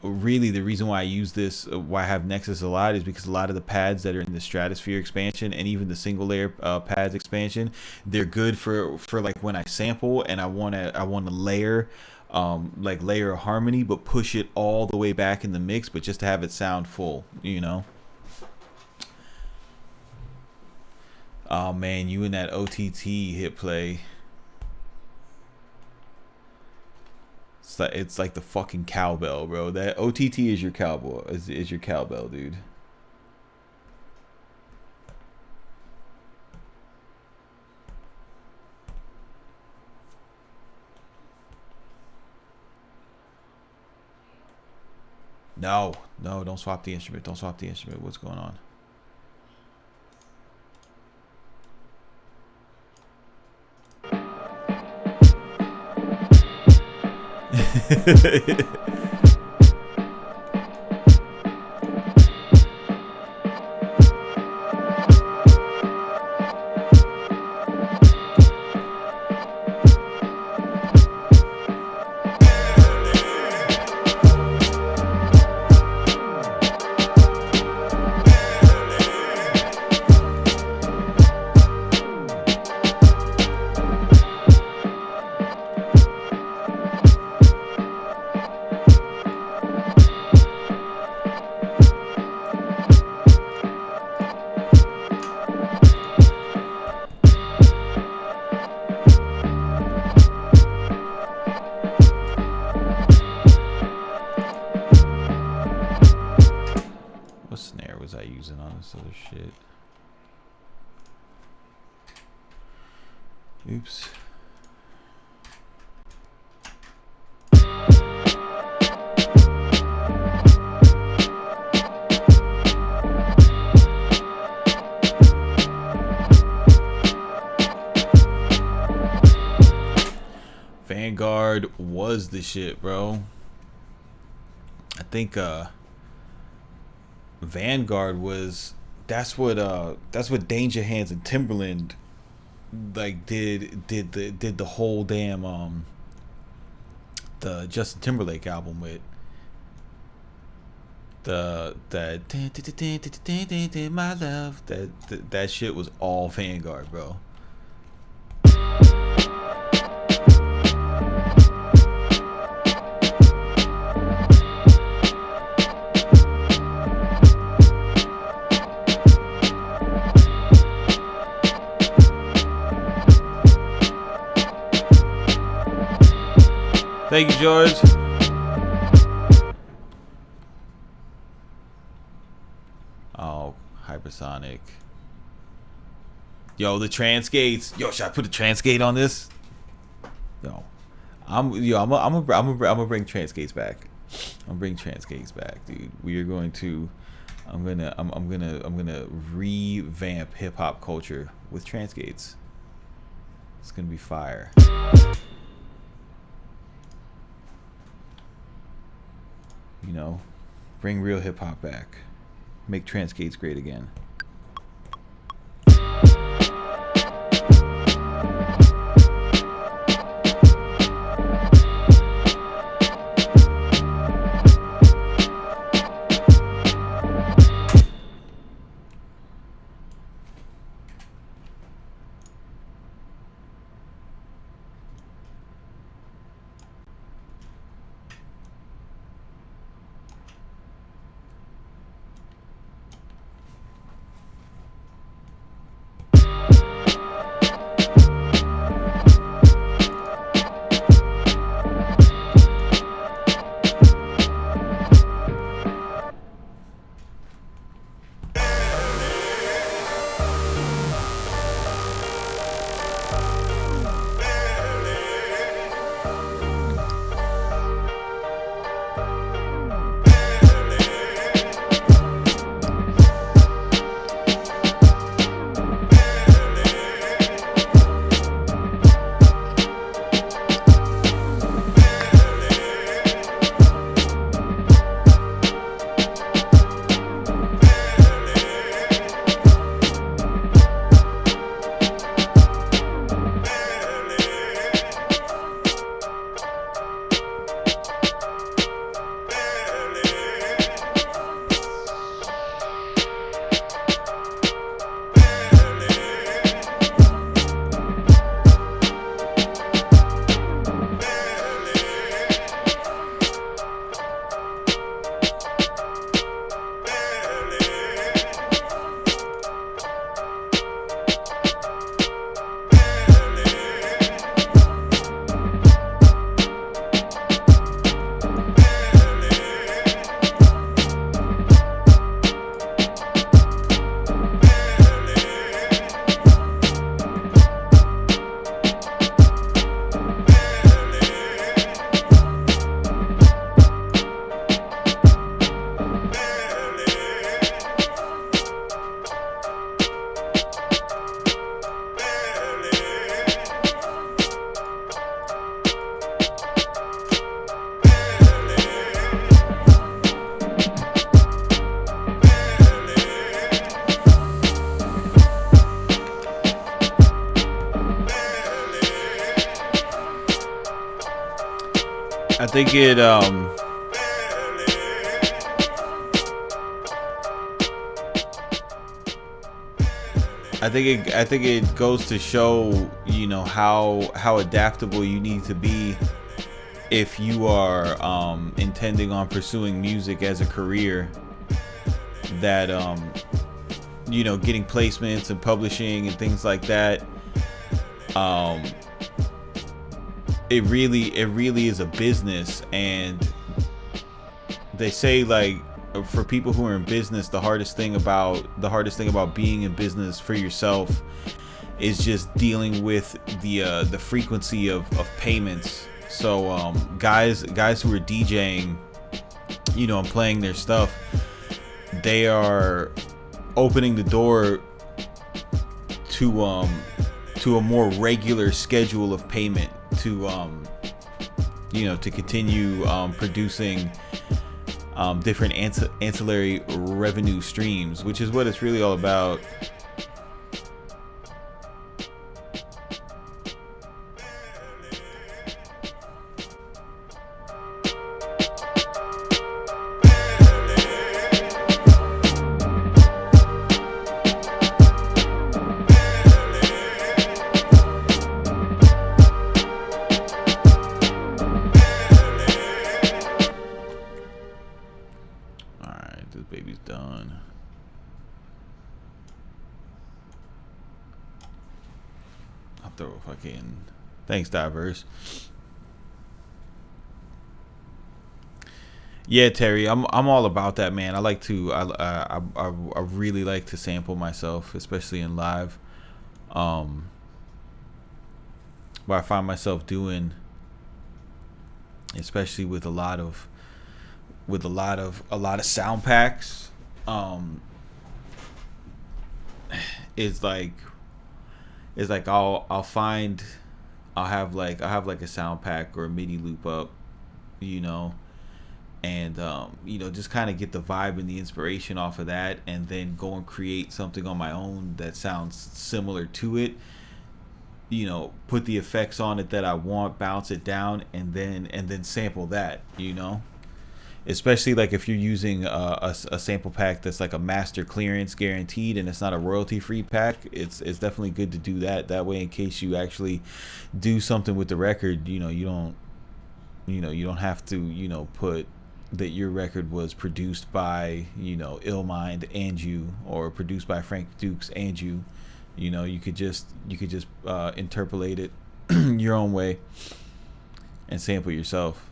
really the reason why I use this, why I have Nexus a lot, is because a lot of the pads that are in the Stratosphere expansion and even the single layer pads expansion, they're good for like when I sample and I want to layer like layer a harmony but push it all the way back in the mix, but just to have it sound full, you know. Oh man, you and that OTT hit play. It's like the fucking cowbell, bro. That OTT is your cowboy, is your cowbell, dude. No, don't swap the instrument. Don't swap the instrument. What's going on? Other shit. Oops. Vanguard was the shit, bro. I think Vanguard was that's what Danger Hands and Timberland like did the whole damn the Justin Timberlake album with the my love, that shit was all Vanguard, bro. Thank you, George. Oh, hypersonic. Yo, the Transgates. Yo, should I put a Transgate on this? Yo, I'm gonna bring Transgates back. I'm gonna bring Transgates back, dude. We are going to. I'm gonna revamp hip hop culture with Transgates. It's gonna be fire. You know, bring real hip hop back. Make Transgates great again. I think it I think it goes to show, you know, how adaptable you need to be if you are intending on pursuing music as a career. That you know, getting placements and publishing and things like that, it really is a business. And they say, like, for people who are in business, the hardest thing about being in business for yourself is just dealing with the frequency of payments. So guys who are DJing, you know, and playing their stuff, they are opening the door to a more regular schedule of payment, to you know, to continue producing different ancillary revenue streams, which is what it's really all about. Thanks, Diverse. Yeah, Terry, I'm all about that, man. I like to I really like to sample myself, especially in live. What I find myself doing, especially with a lot of sound packs, is like I'll have like a sound pack or a MIDI loop up, you know, and you know, just kind of get the vibe and the inspiration off of that, and then go and create something on my own that sounds similar to it, you know, put the effects on it that I want, bounce it down, and then sample that, you know. Especially like if you're using a sample pack that's like a master clearance guaranteed and it's not a royalty free pack, it's definitely good to do that. That way, in case you actually do something with the record, you know, you don't have to, you know, put that your record was produced by, you know, Illmind and you, or produced by Frank Dukes and you. You know, you could just interpolate it your own way and sample yourself.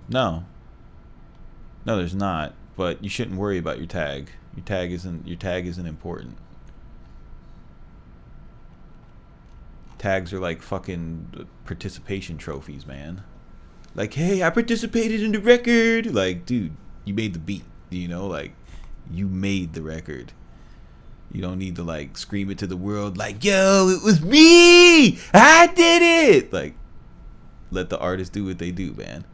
No, there's not. But you shouldn't worry about your tag. Your tag isn't important. Tags are like fucking participation trophies, man. Like, hey, I participated in the record. Like, dude, you made the beat. You know, like, you made the record. You don't need to like scream it to the world like, yo, it was me. I did it. Like, let the artists do what they do, man.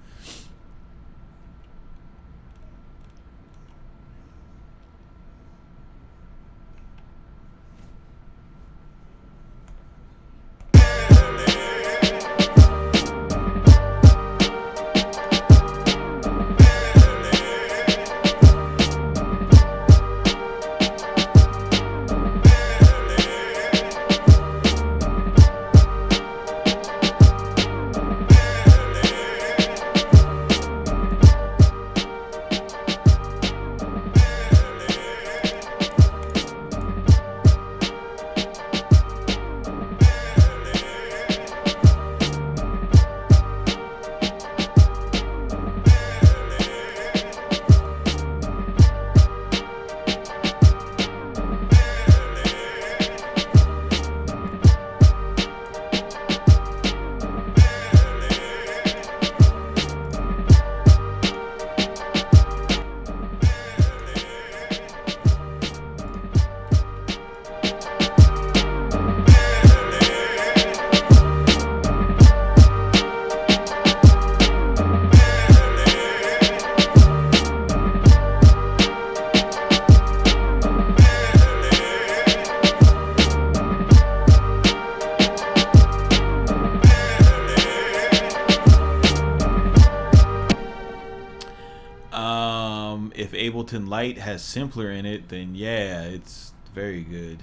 Ableton Lite has simpler in it, then yeah, it's very good.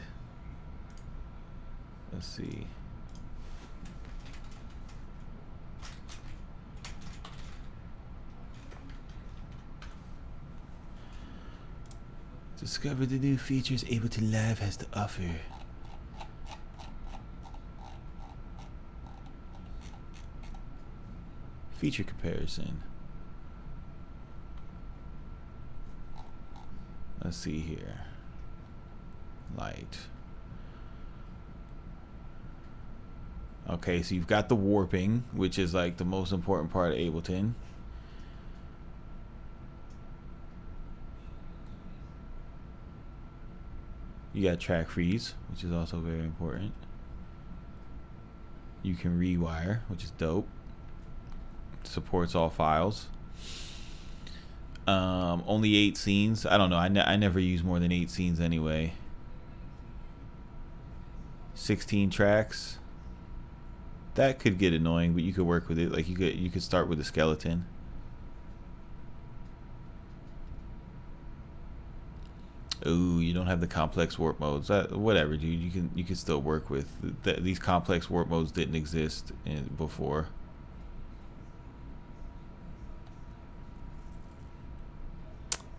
Let's see. Discover the new features Ableton Live has to offer. Feature comparison. Let's see here. Light. Okay, so you've got the warping, which is like the most important part of Ableton. You got track freeze, which is also very important. You can rewire, which is dope. Supports all files. Only 8 scenes. I don't know. I never use more than 8 scenes anyway. 16 tracks. That could get annoying, but you could work with it. Like you could start with a skeleton. Ooh, you don't have the complex warp modes. Whatever, dude. You can still work with these complex warp modes. Didn't exist before.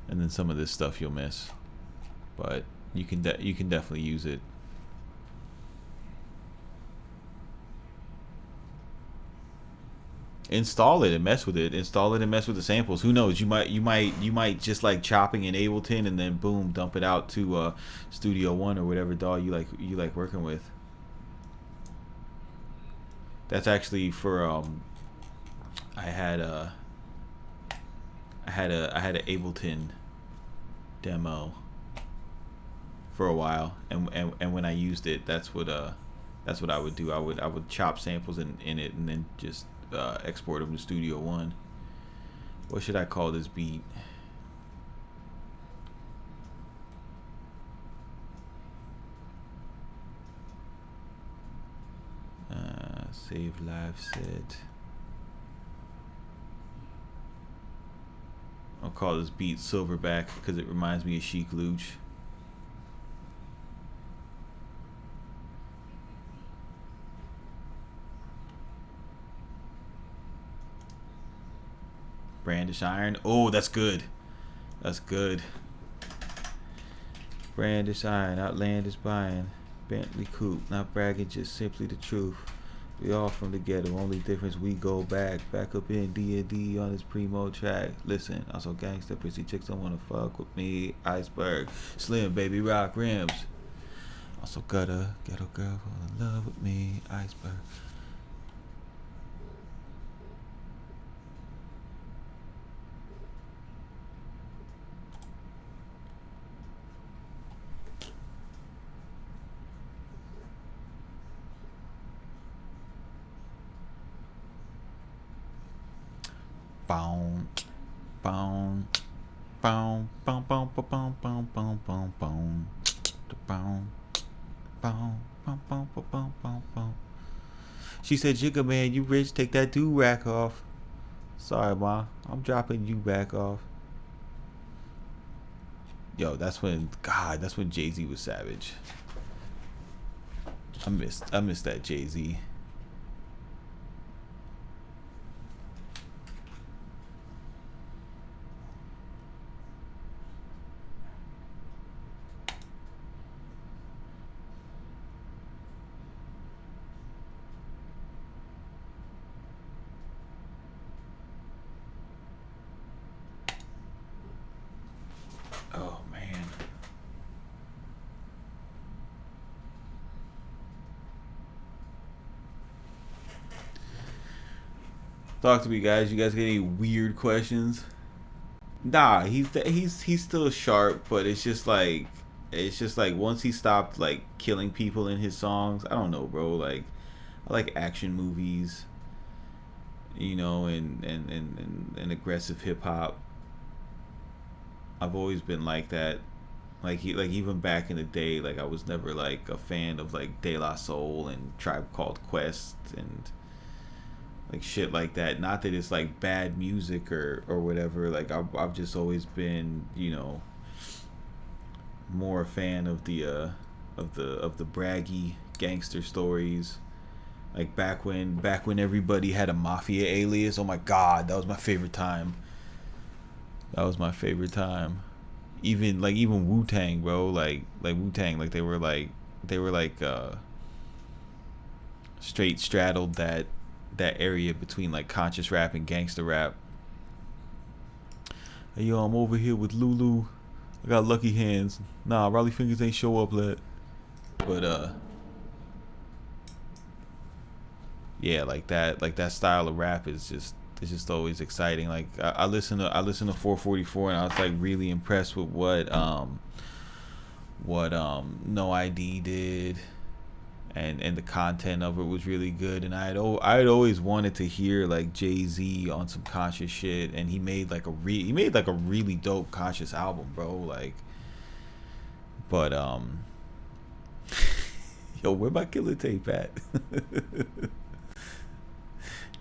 And then some of this stuff you'll miss, but you can definitely use it. Install it and mess with it. Install it and mess with the samples. Who knows? You might just like chopping in Ableton and then boom, dump it out to Studio One or whatever DAW you like working with. That's actually for I had an Ableton demo for a while, and when I used it, that's what I would do. I would chop samples in it and then just export them to Studio One. What should I call this beat? Save live set. I'll call this beat Silverback because it reminds me of Chic Luch. Brandish Iron. Oh, that's good. That's good. Brandish Iron. Outlandish buying. Bentley Coupe. Not bragging, just simply the truth. We all from the ghetto. Only difference we go back up in D&D on this primo track. Listen, also gangsta pussy chicks don't wanna fuck with me. Iceberg, Slim Baby Rock Rims. Also got a ghetto girl fall in love with me. Iceberg. Boom, boom, boom, boom, boom, boom, boom, boom, boom, boom, boom, boom, boom, boom, boom, boom, boom, boom. She said, "Jigga man, you rich? Take that do-rag off." Sorry, ma, I'm dropping you back off. Yo, that's when Jay-Z was savage. I missed that Jay-Z. Oh man. Talk to me, guys. You guys get any weird questions? Nah, he's still sharp, but it's just like once he stopped like killing people in his songs, I don't know, bro. Like I like action movies, you know, and aggressive hip hop. I've always been like that. Like even back in the day, like I was never like a fan of like De La Soul and Tribe Called Quest and like shit like that. Not that it's like bad music or whatever. Like I've just always been, you know, more a fan of the braggy gangster stories. Like back when everybody had a mafia alias. Oh my god, that was my favorite time. That was my favorite time. Even Wu Tang, bro. Like Wu Tang, like they were like straight straddled that area between like conscious rap and gangster rap. Hey yo, I'm over here with Lulu. I got lucky hands. Nah, Raleigh Fingers ain't show up yet. But yeah, like that style of rap is just, it's just always exciting. Like I listen to 444 and I was like really impressed with what No ID did, and the content of it was really good. And I'd always wanted to hear like Jay-Z on some conscious shit, and he made like a really dope conscious album, bro. Like, but yo, where my killer tape at?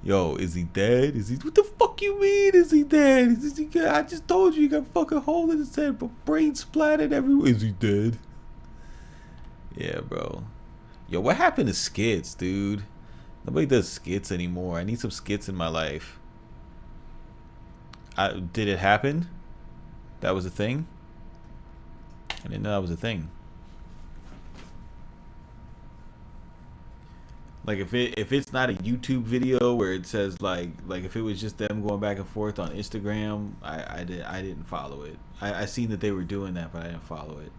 Yo, is he dead? Is he? What the fuck you mean? Is he dead? I just told you he got a fucking hole in his head, but brain splattered everywhere. Is he dead? Yeah, bro. Yo, what happened to skits, dude? Nobody does skits anymore. I need some skits in my life. Did it happen? That was a thing? I didn't know that was a thing. Like if it's not a YouTube video where it says like if it was just them going back and forth on Instagram, I didn't follow it. I seen that they were doing that, but I didn't follow it.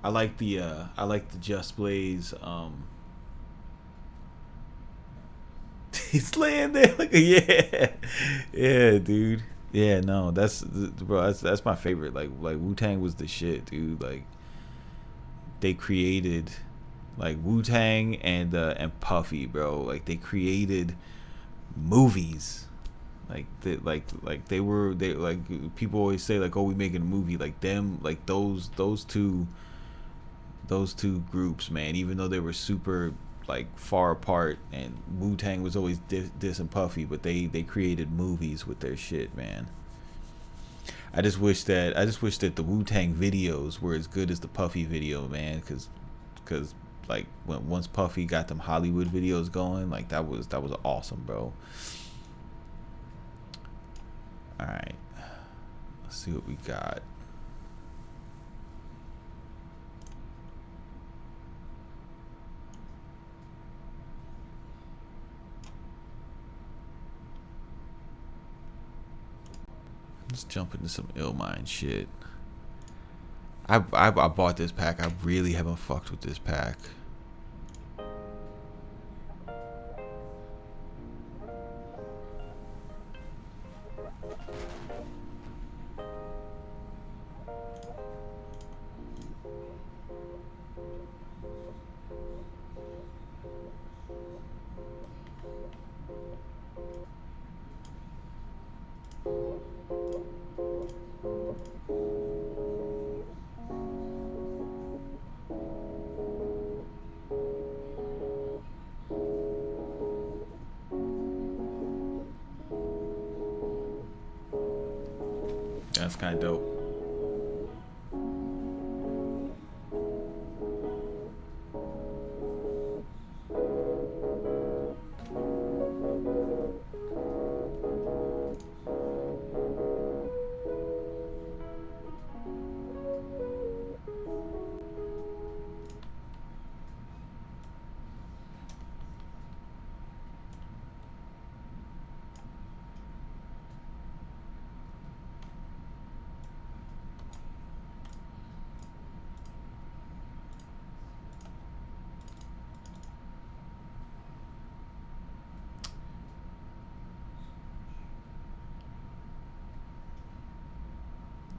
I like the Just Blaze he's laying there like yeah dude, yeah, no, that's my favorite. Like Wu-Tang was the shit, dude. Like they created like Wu-Tang and Puffy, bro. Like they created movies. They like people always say like, oh, we making a movie. Like them, like those two groups, man. Even though they were super like far apart, and Wu-Tang was always dissing Puffy, but they created movies with their shit, man. I just wish that the Wu-Tang videos were as good as the Puffy video, man. Cause like once Puffy got them Hollywood videos going, like that was awesome, bro. All right, let's see what we got. Let's jump into some Illmind shit. I bought this pack. I really haven't fucked with this pack. That's kind of dope.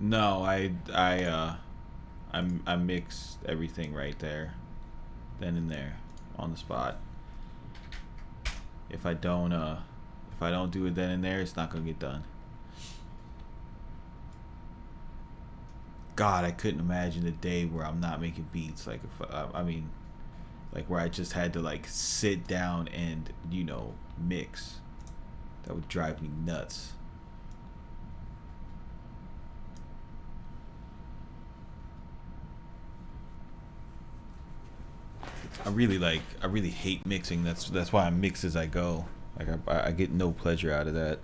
No, I mix everything right there, then and there, on the spot. If I don't do it then and there, it's not gonna get done. God, I couldn't imagine a day where I'm not making beats. Like if I mean, like where I just had to like sit down and, you know, mix. That would drive me nuts. I really hate mixing. That's why I mix as I go. Like I get no pleasure out of that.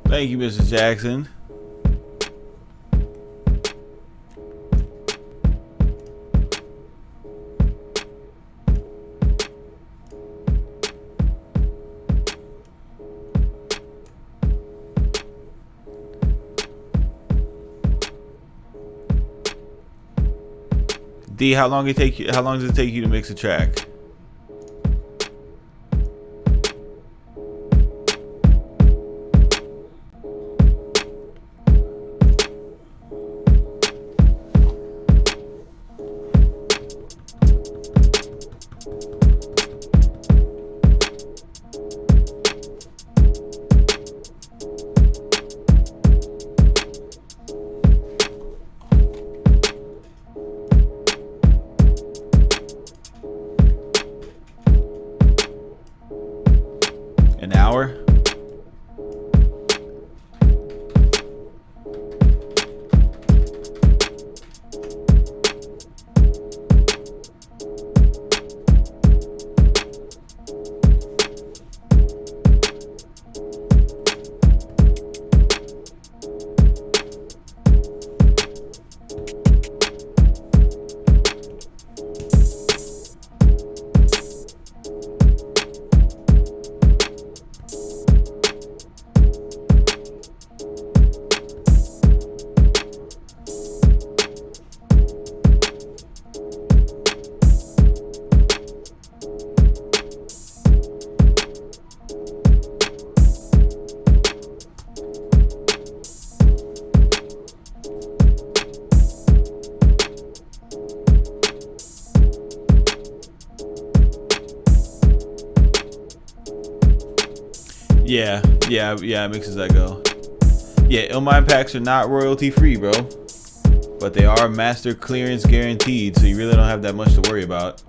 Thank you, Mr. Jackson. D, how long does it take you to mix a track? An hour? Yeah, I mix as I go. Yeah, Illmind packs are not royalty free, bro. But they are master clearance guaranteed, so you really don't have that much to worry about.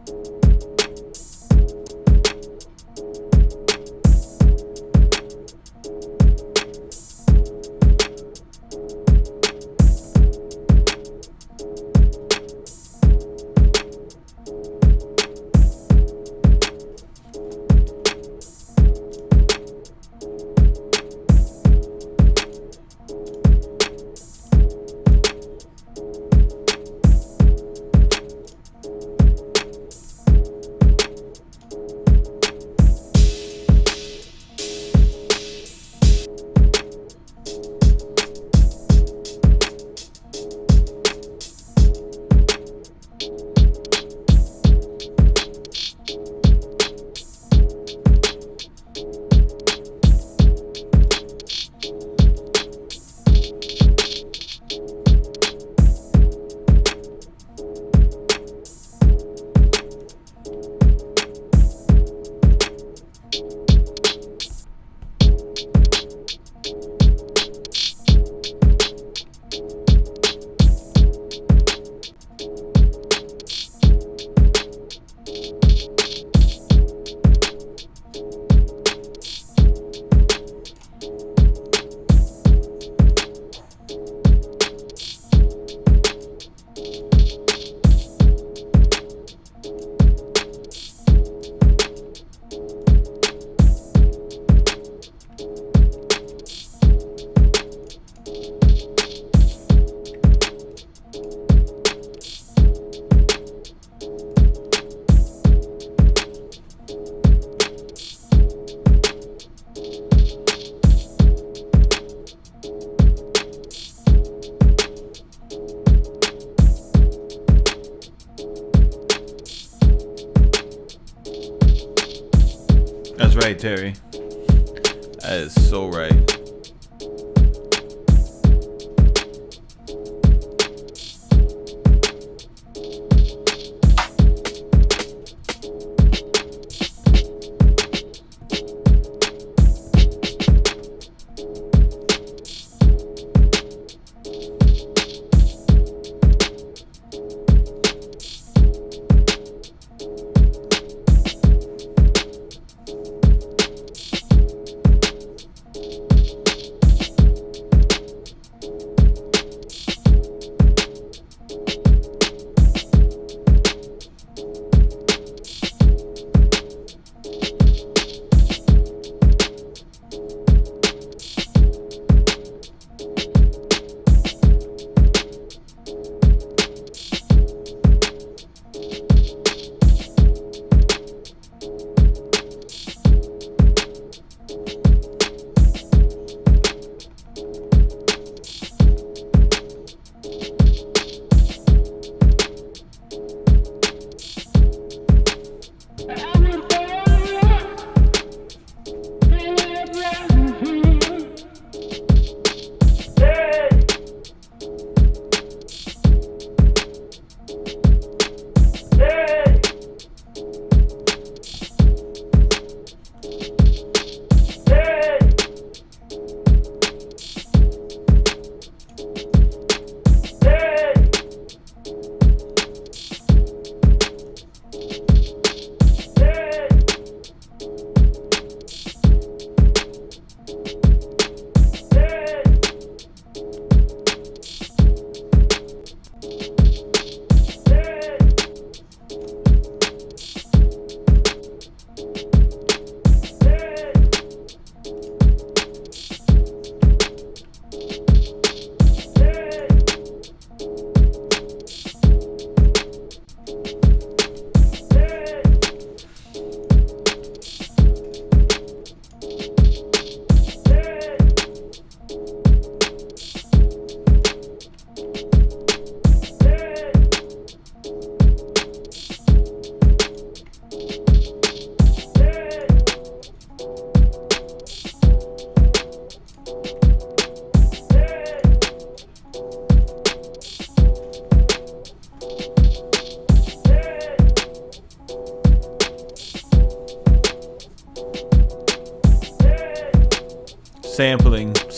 That's right, Terry. That is so right.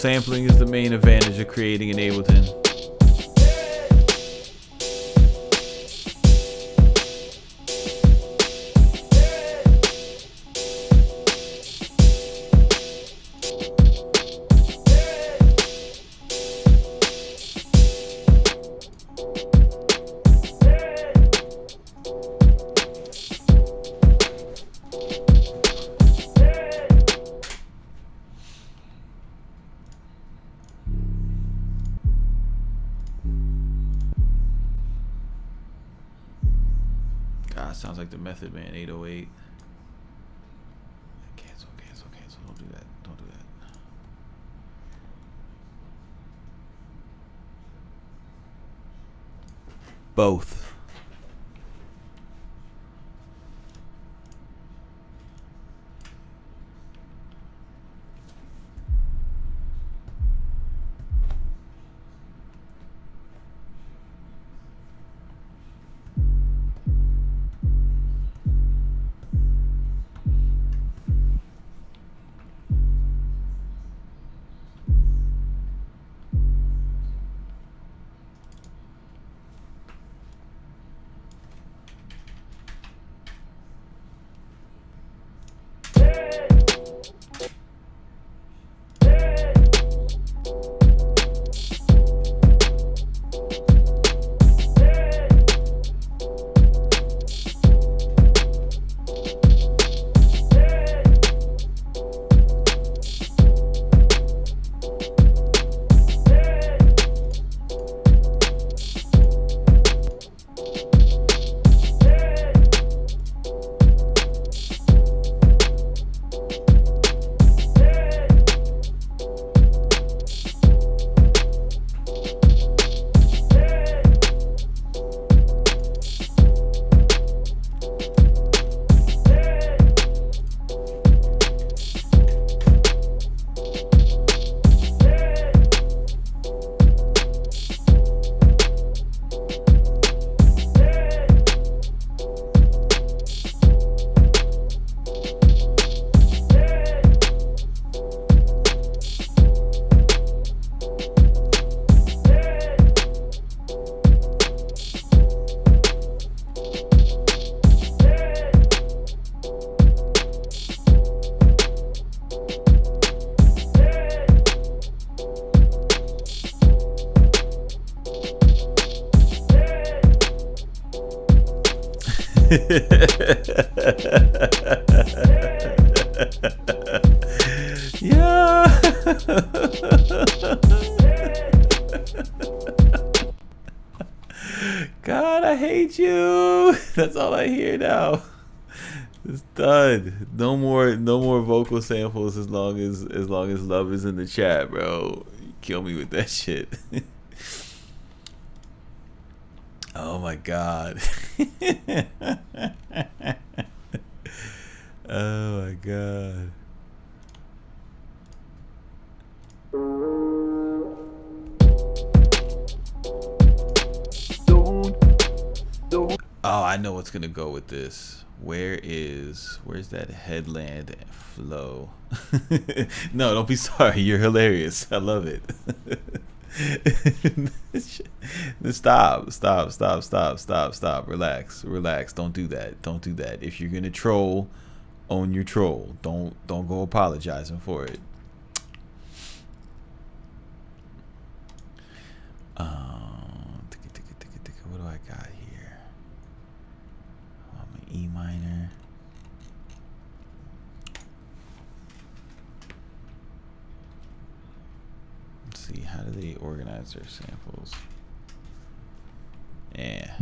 Sampling is the main advantage of creating in Ableton. Sounds like the Method Man 808. Cancel. Don't do that. Both. Yeah. God, I hate you. That's all I hear now. It's done. No more vocal samples as long as love is in the chat, bro. You kill me with that shit. Oh my god. Oh my god. Oh, I know what's gonna go with this. Where's that headland flow? No, don't be sorry. You're hilarious. I love it. Stop. Relax. Don't do that. If you're gonna troll, own your troll. Don't go apologizing for it. What do I got here? I'm an E minor. Let's see, how do they organize their samples? Yeah.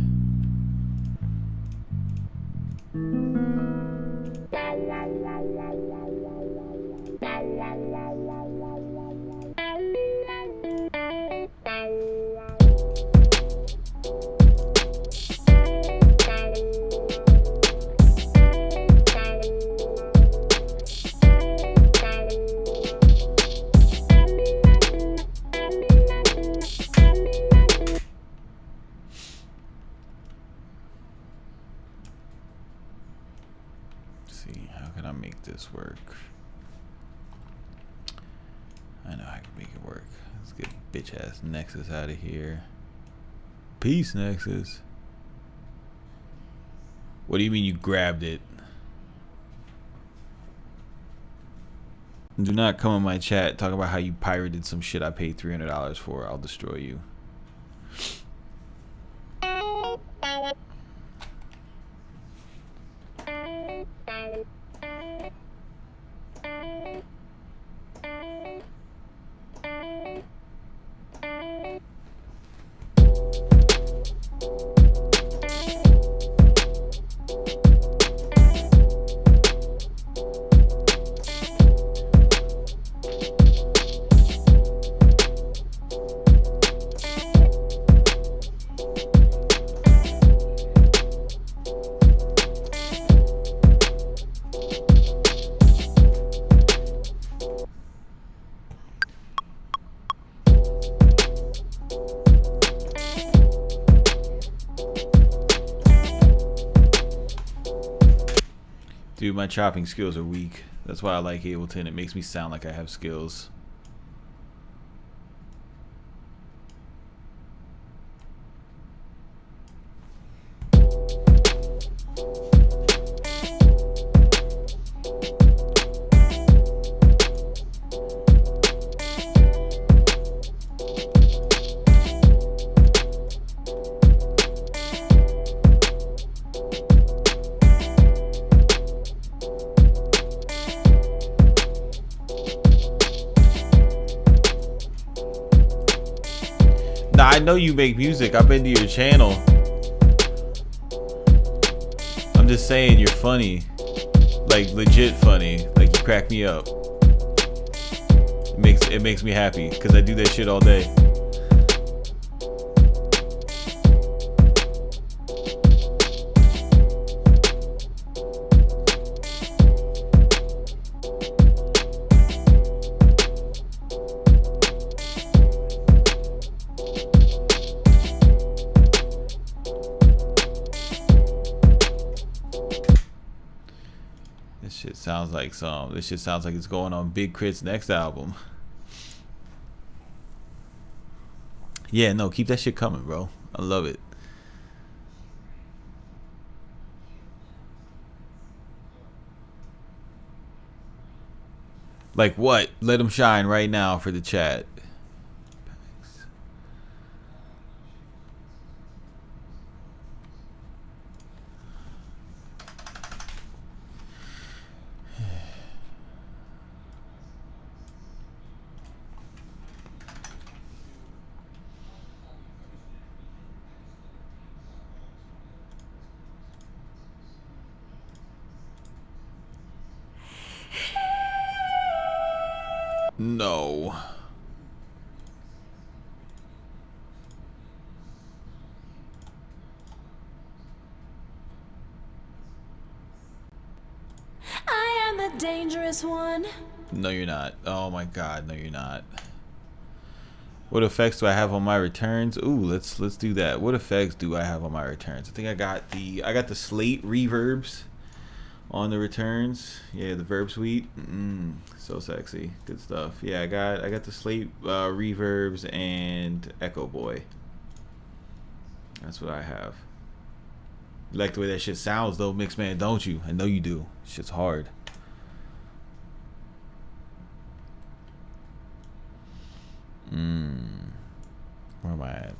This work. I know I can make it work. Let's get bitch ass Nexus out of here. Peace, Nexus. What do you mean you grabbed it? Do not come in my chat talk about how you pirated some shit I paid $300 for. I'll destroy you. Dude, my chopping skills are weak. That's why I like Ableton. It makes me sound like I have skills. I know you make music. I've been to your channel. I'm just saying you're funny. Like legit funny. Like you crack me up. It makes me happy because I do that shit all day. This shit sounds like it's going on Big Crit's next album. Yeah, no, keep that shit coming, bro. I love it. Like what? Let him shine right now for the chat. No. I am the dangerous one. No, you're not. Oh my God, no, you're not. What effects do I have on my returns? Ooh, let's do that. What effects do I have on my returns? I think I got the slate reverbs on the returns. Yeah, the verb suite. So sexy. Good stuff. Yeah, I got the slate reverbs and Echo Boy. That's what I have. You like the way that shit sounds though, Mixed Man, don't you? I know you do. Shit's hard. Where am I at?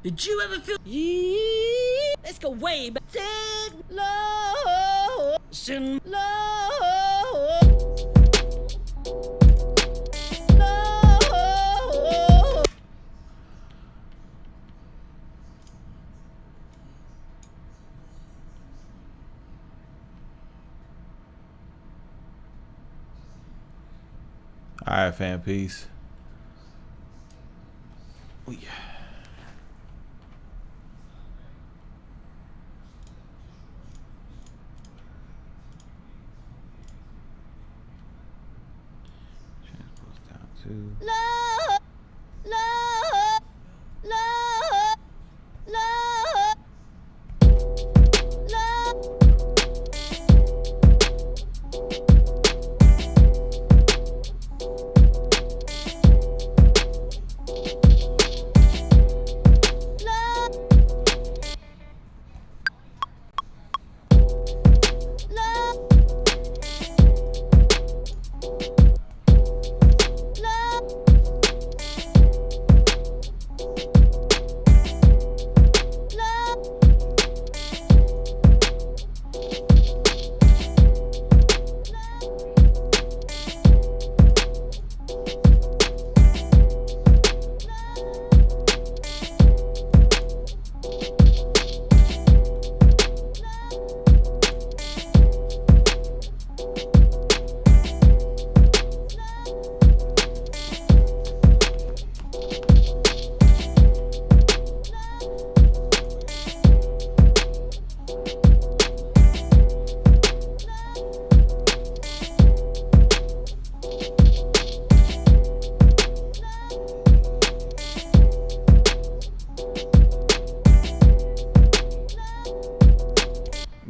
Did you ever feel? Yeah, let's go way back. Sit low, sit low, low. All right, fam, peace. Oh, yeah. Love, love, love, love, love.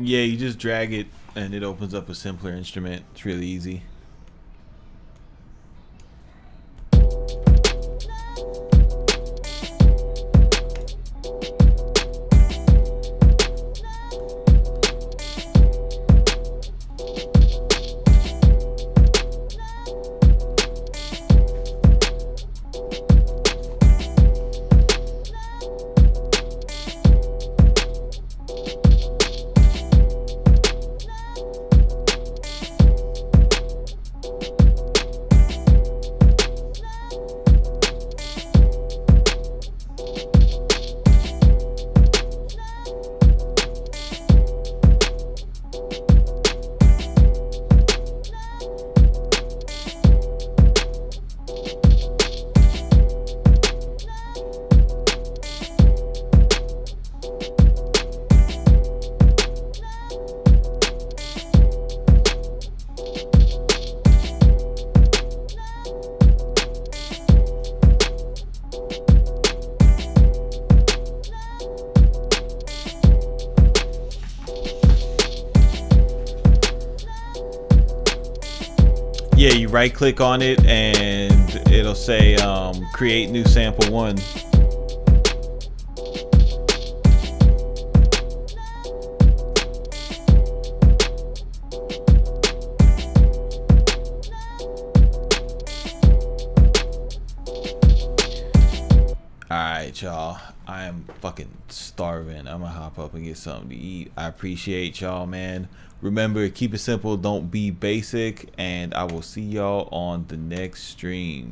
Yeah, you just drag it and it opens up a simpler instrument. It's really easy. Yeah, you right click on it and it'll say create new sample 1. Alright, y'all. I am fucking starving. I'm gonna hop up and get something to eat. I appreciate y'all, man. Remember, keep it simple, don't be basic, and I will see y'all on the next stream.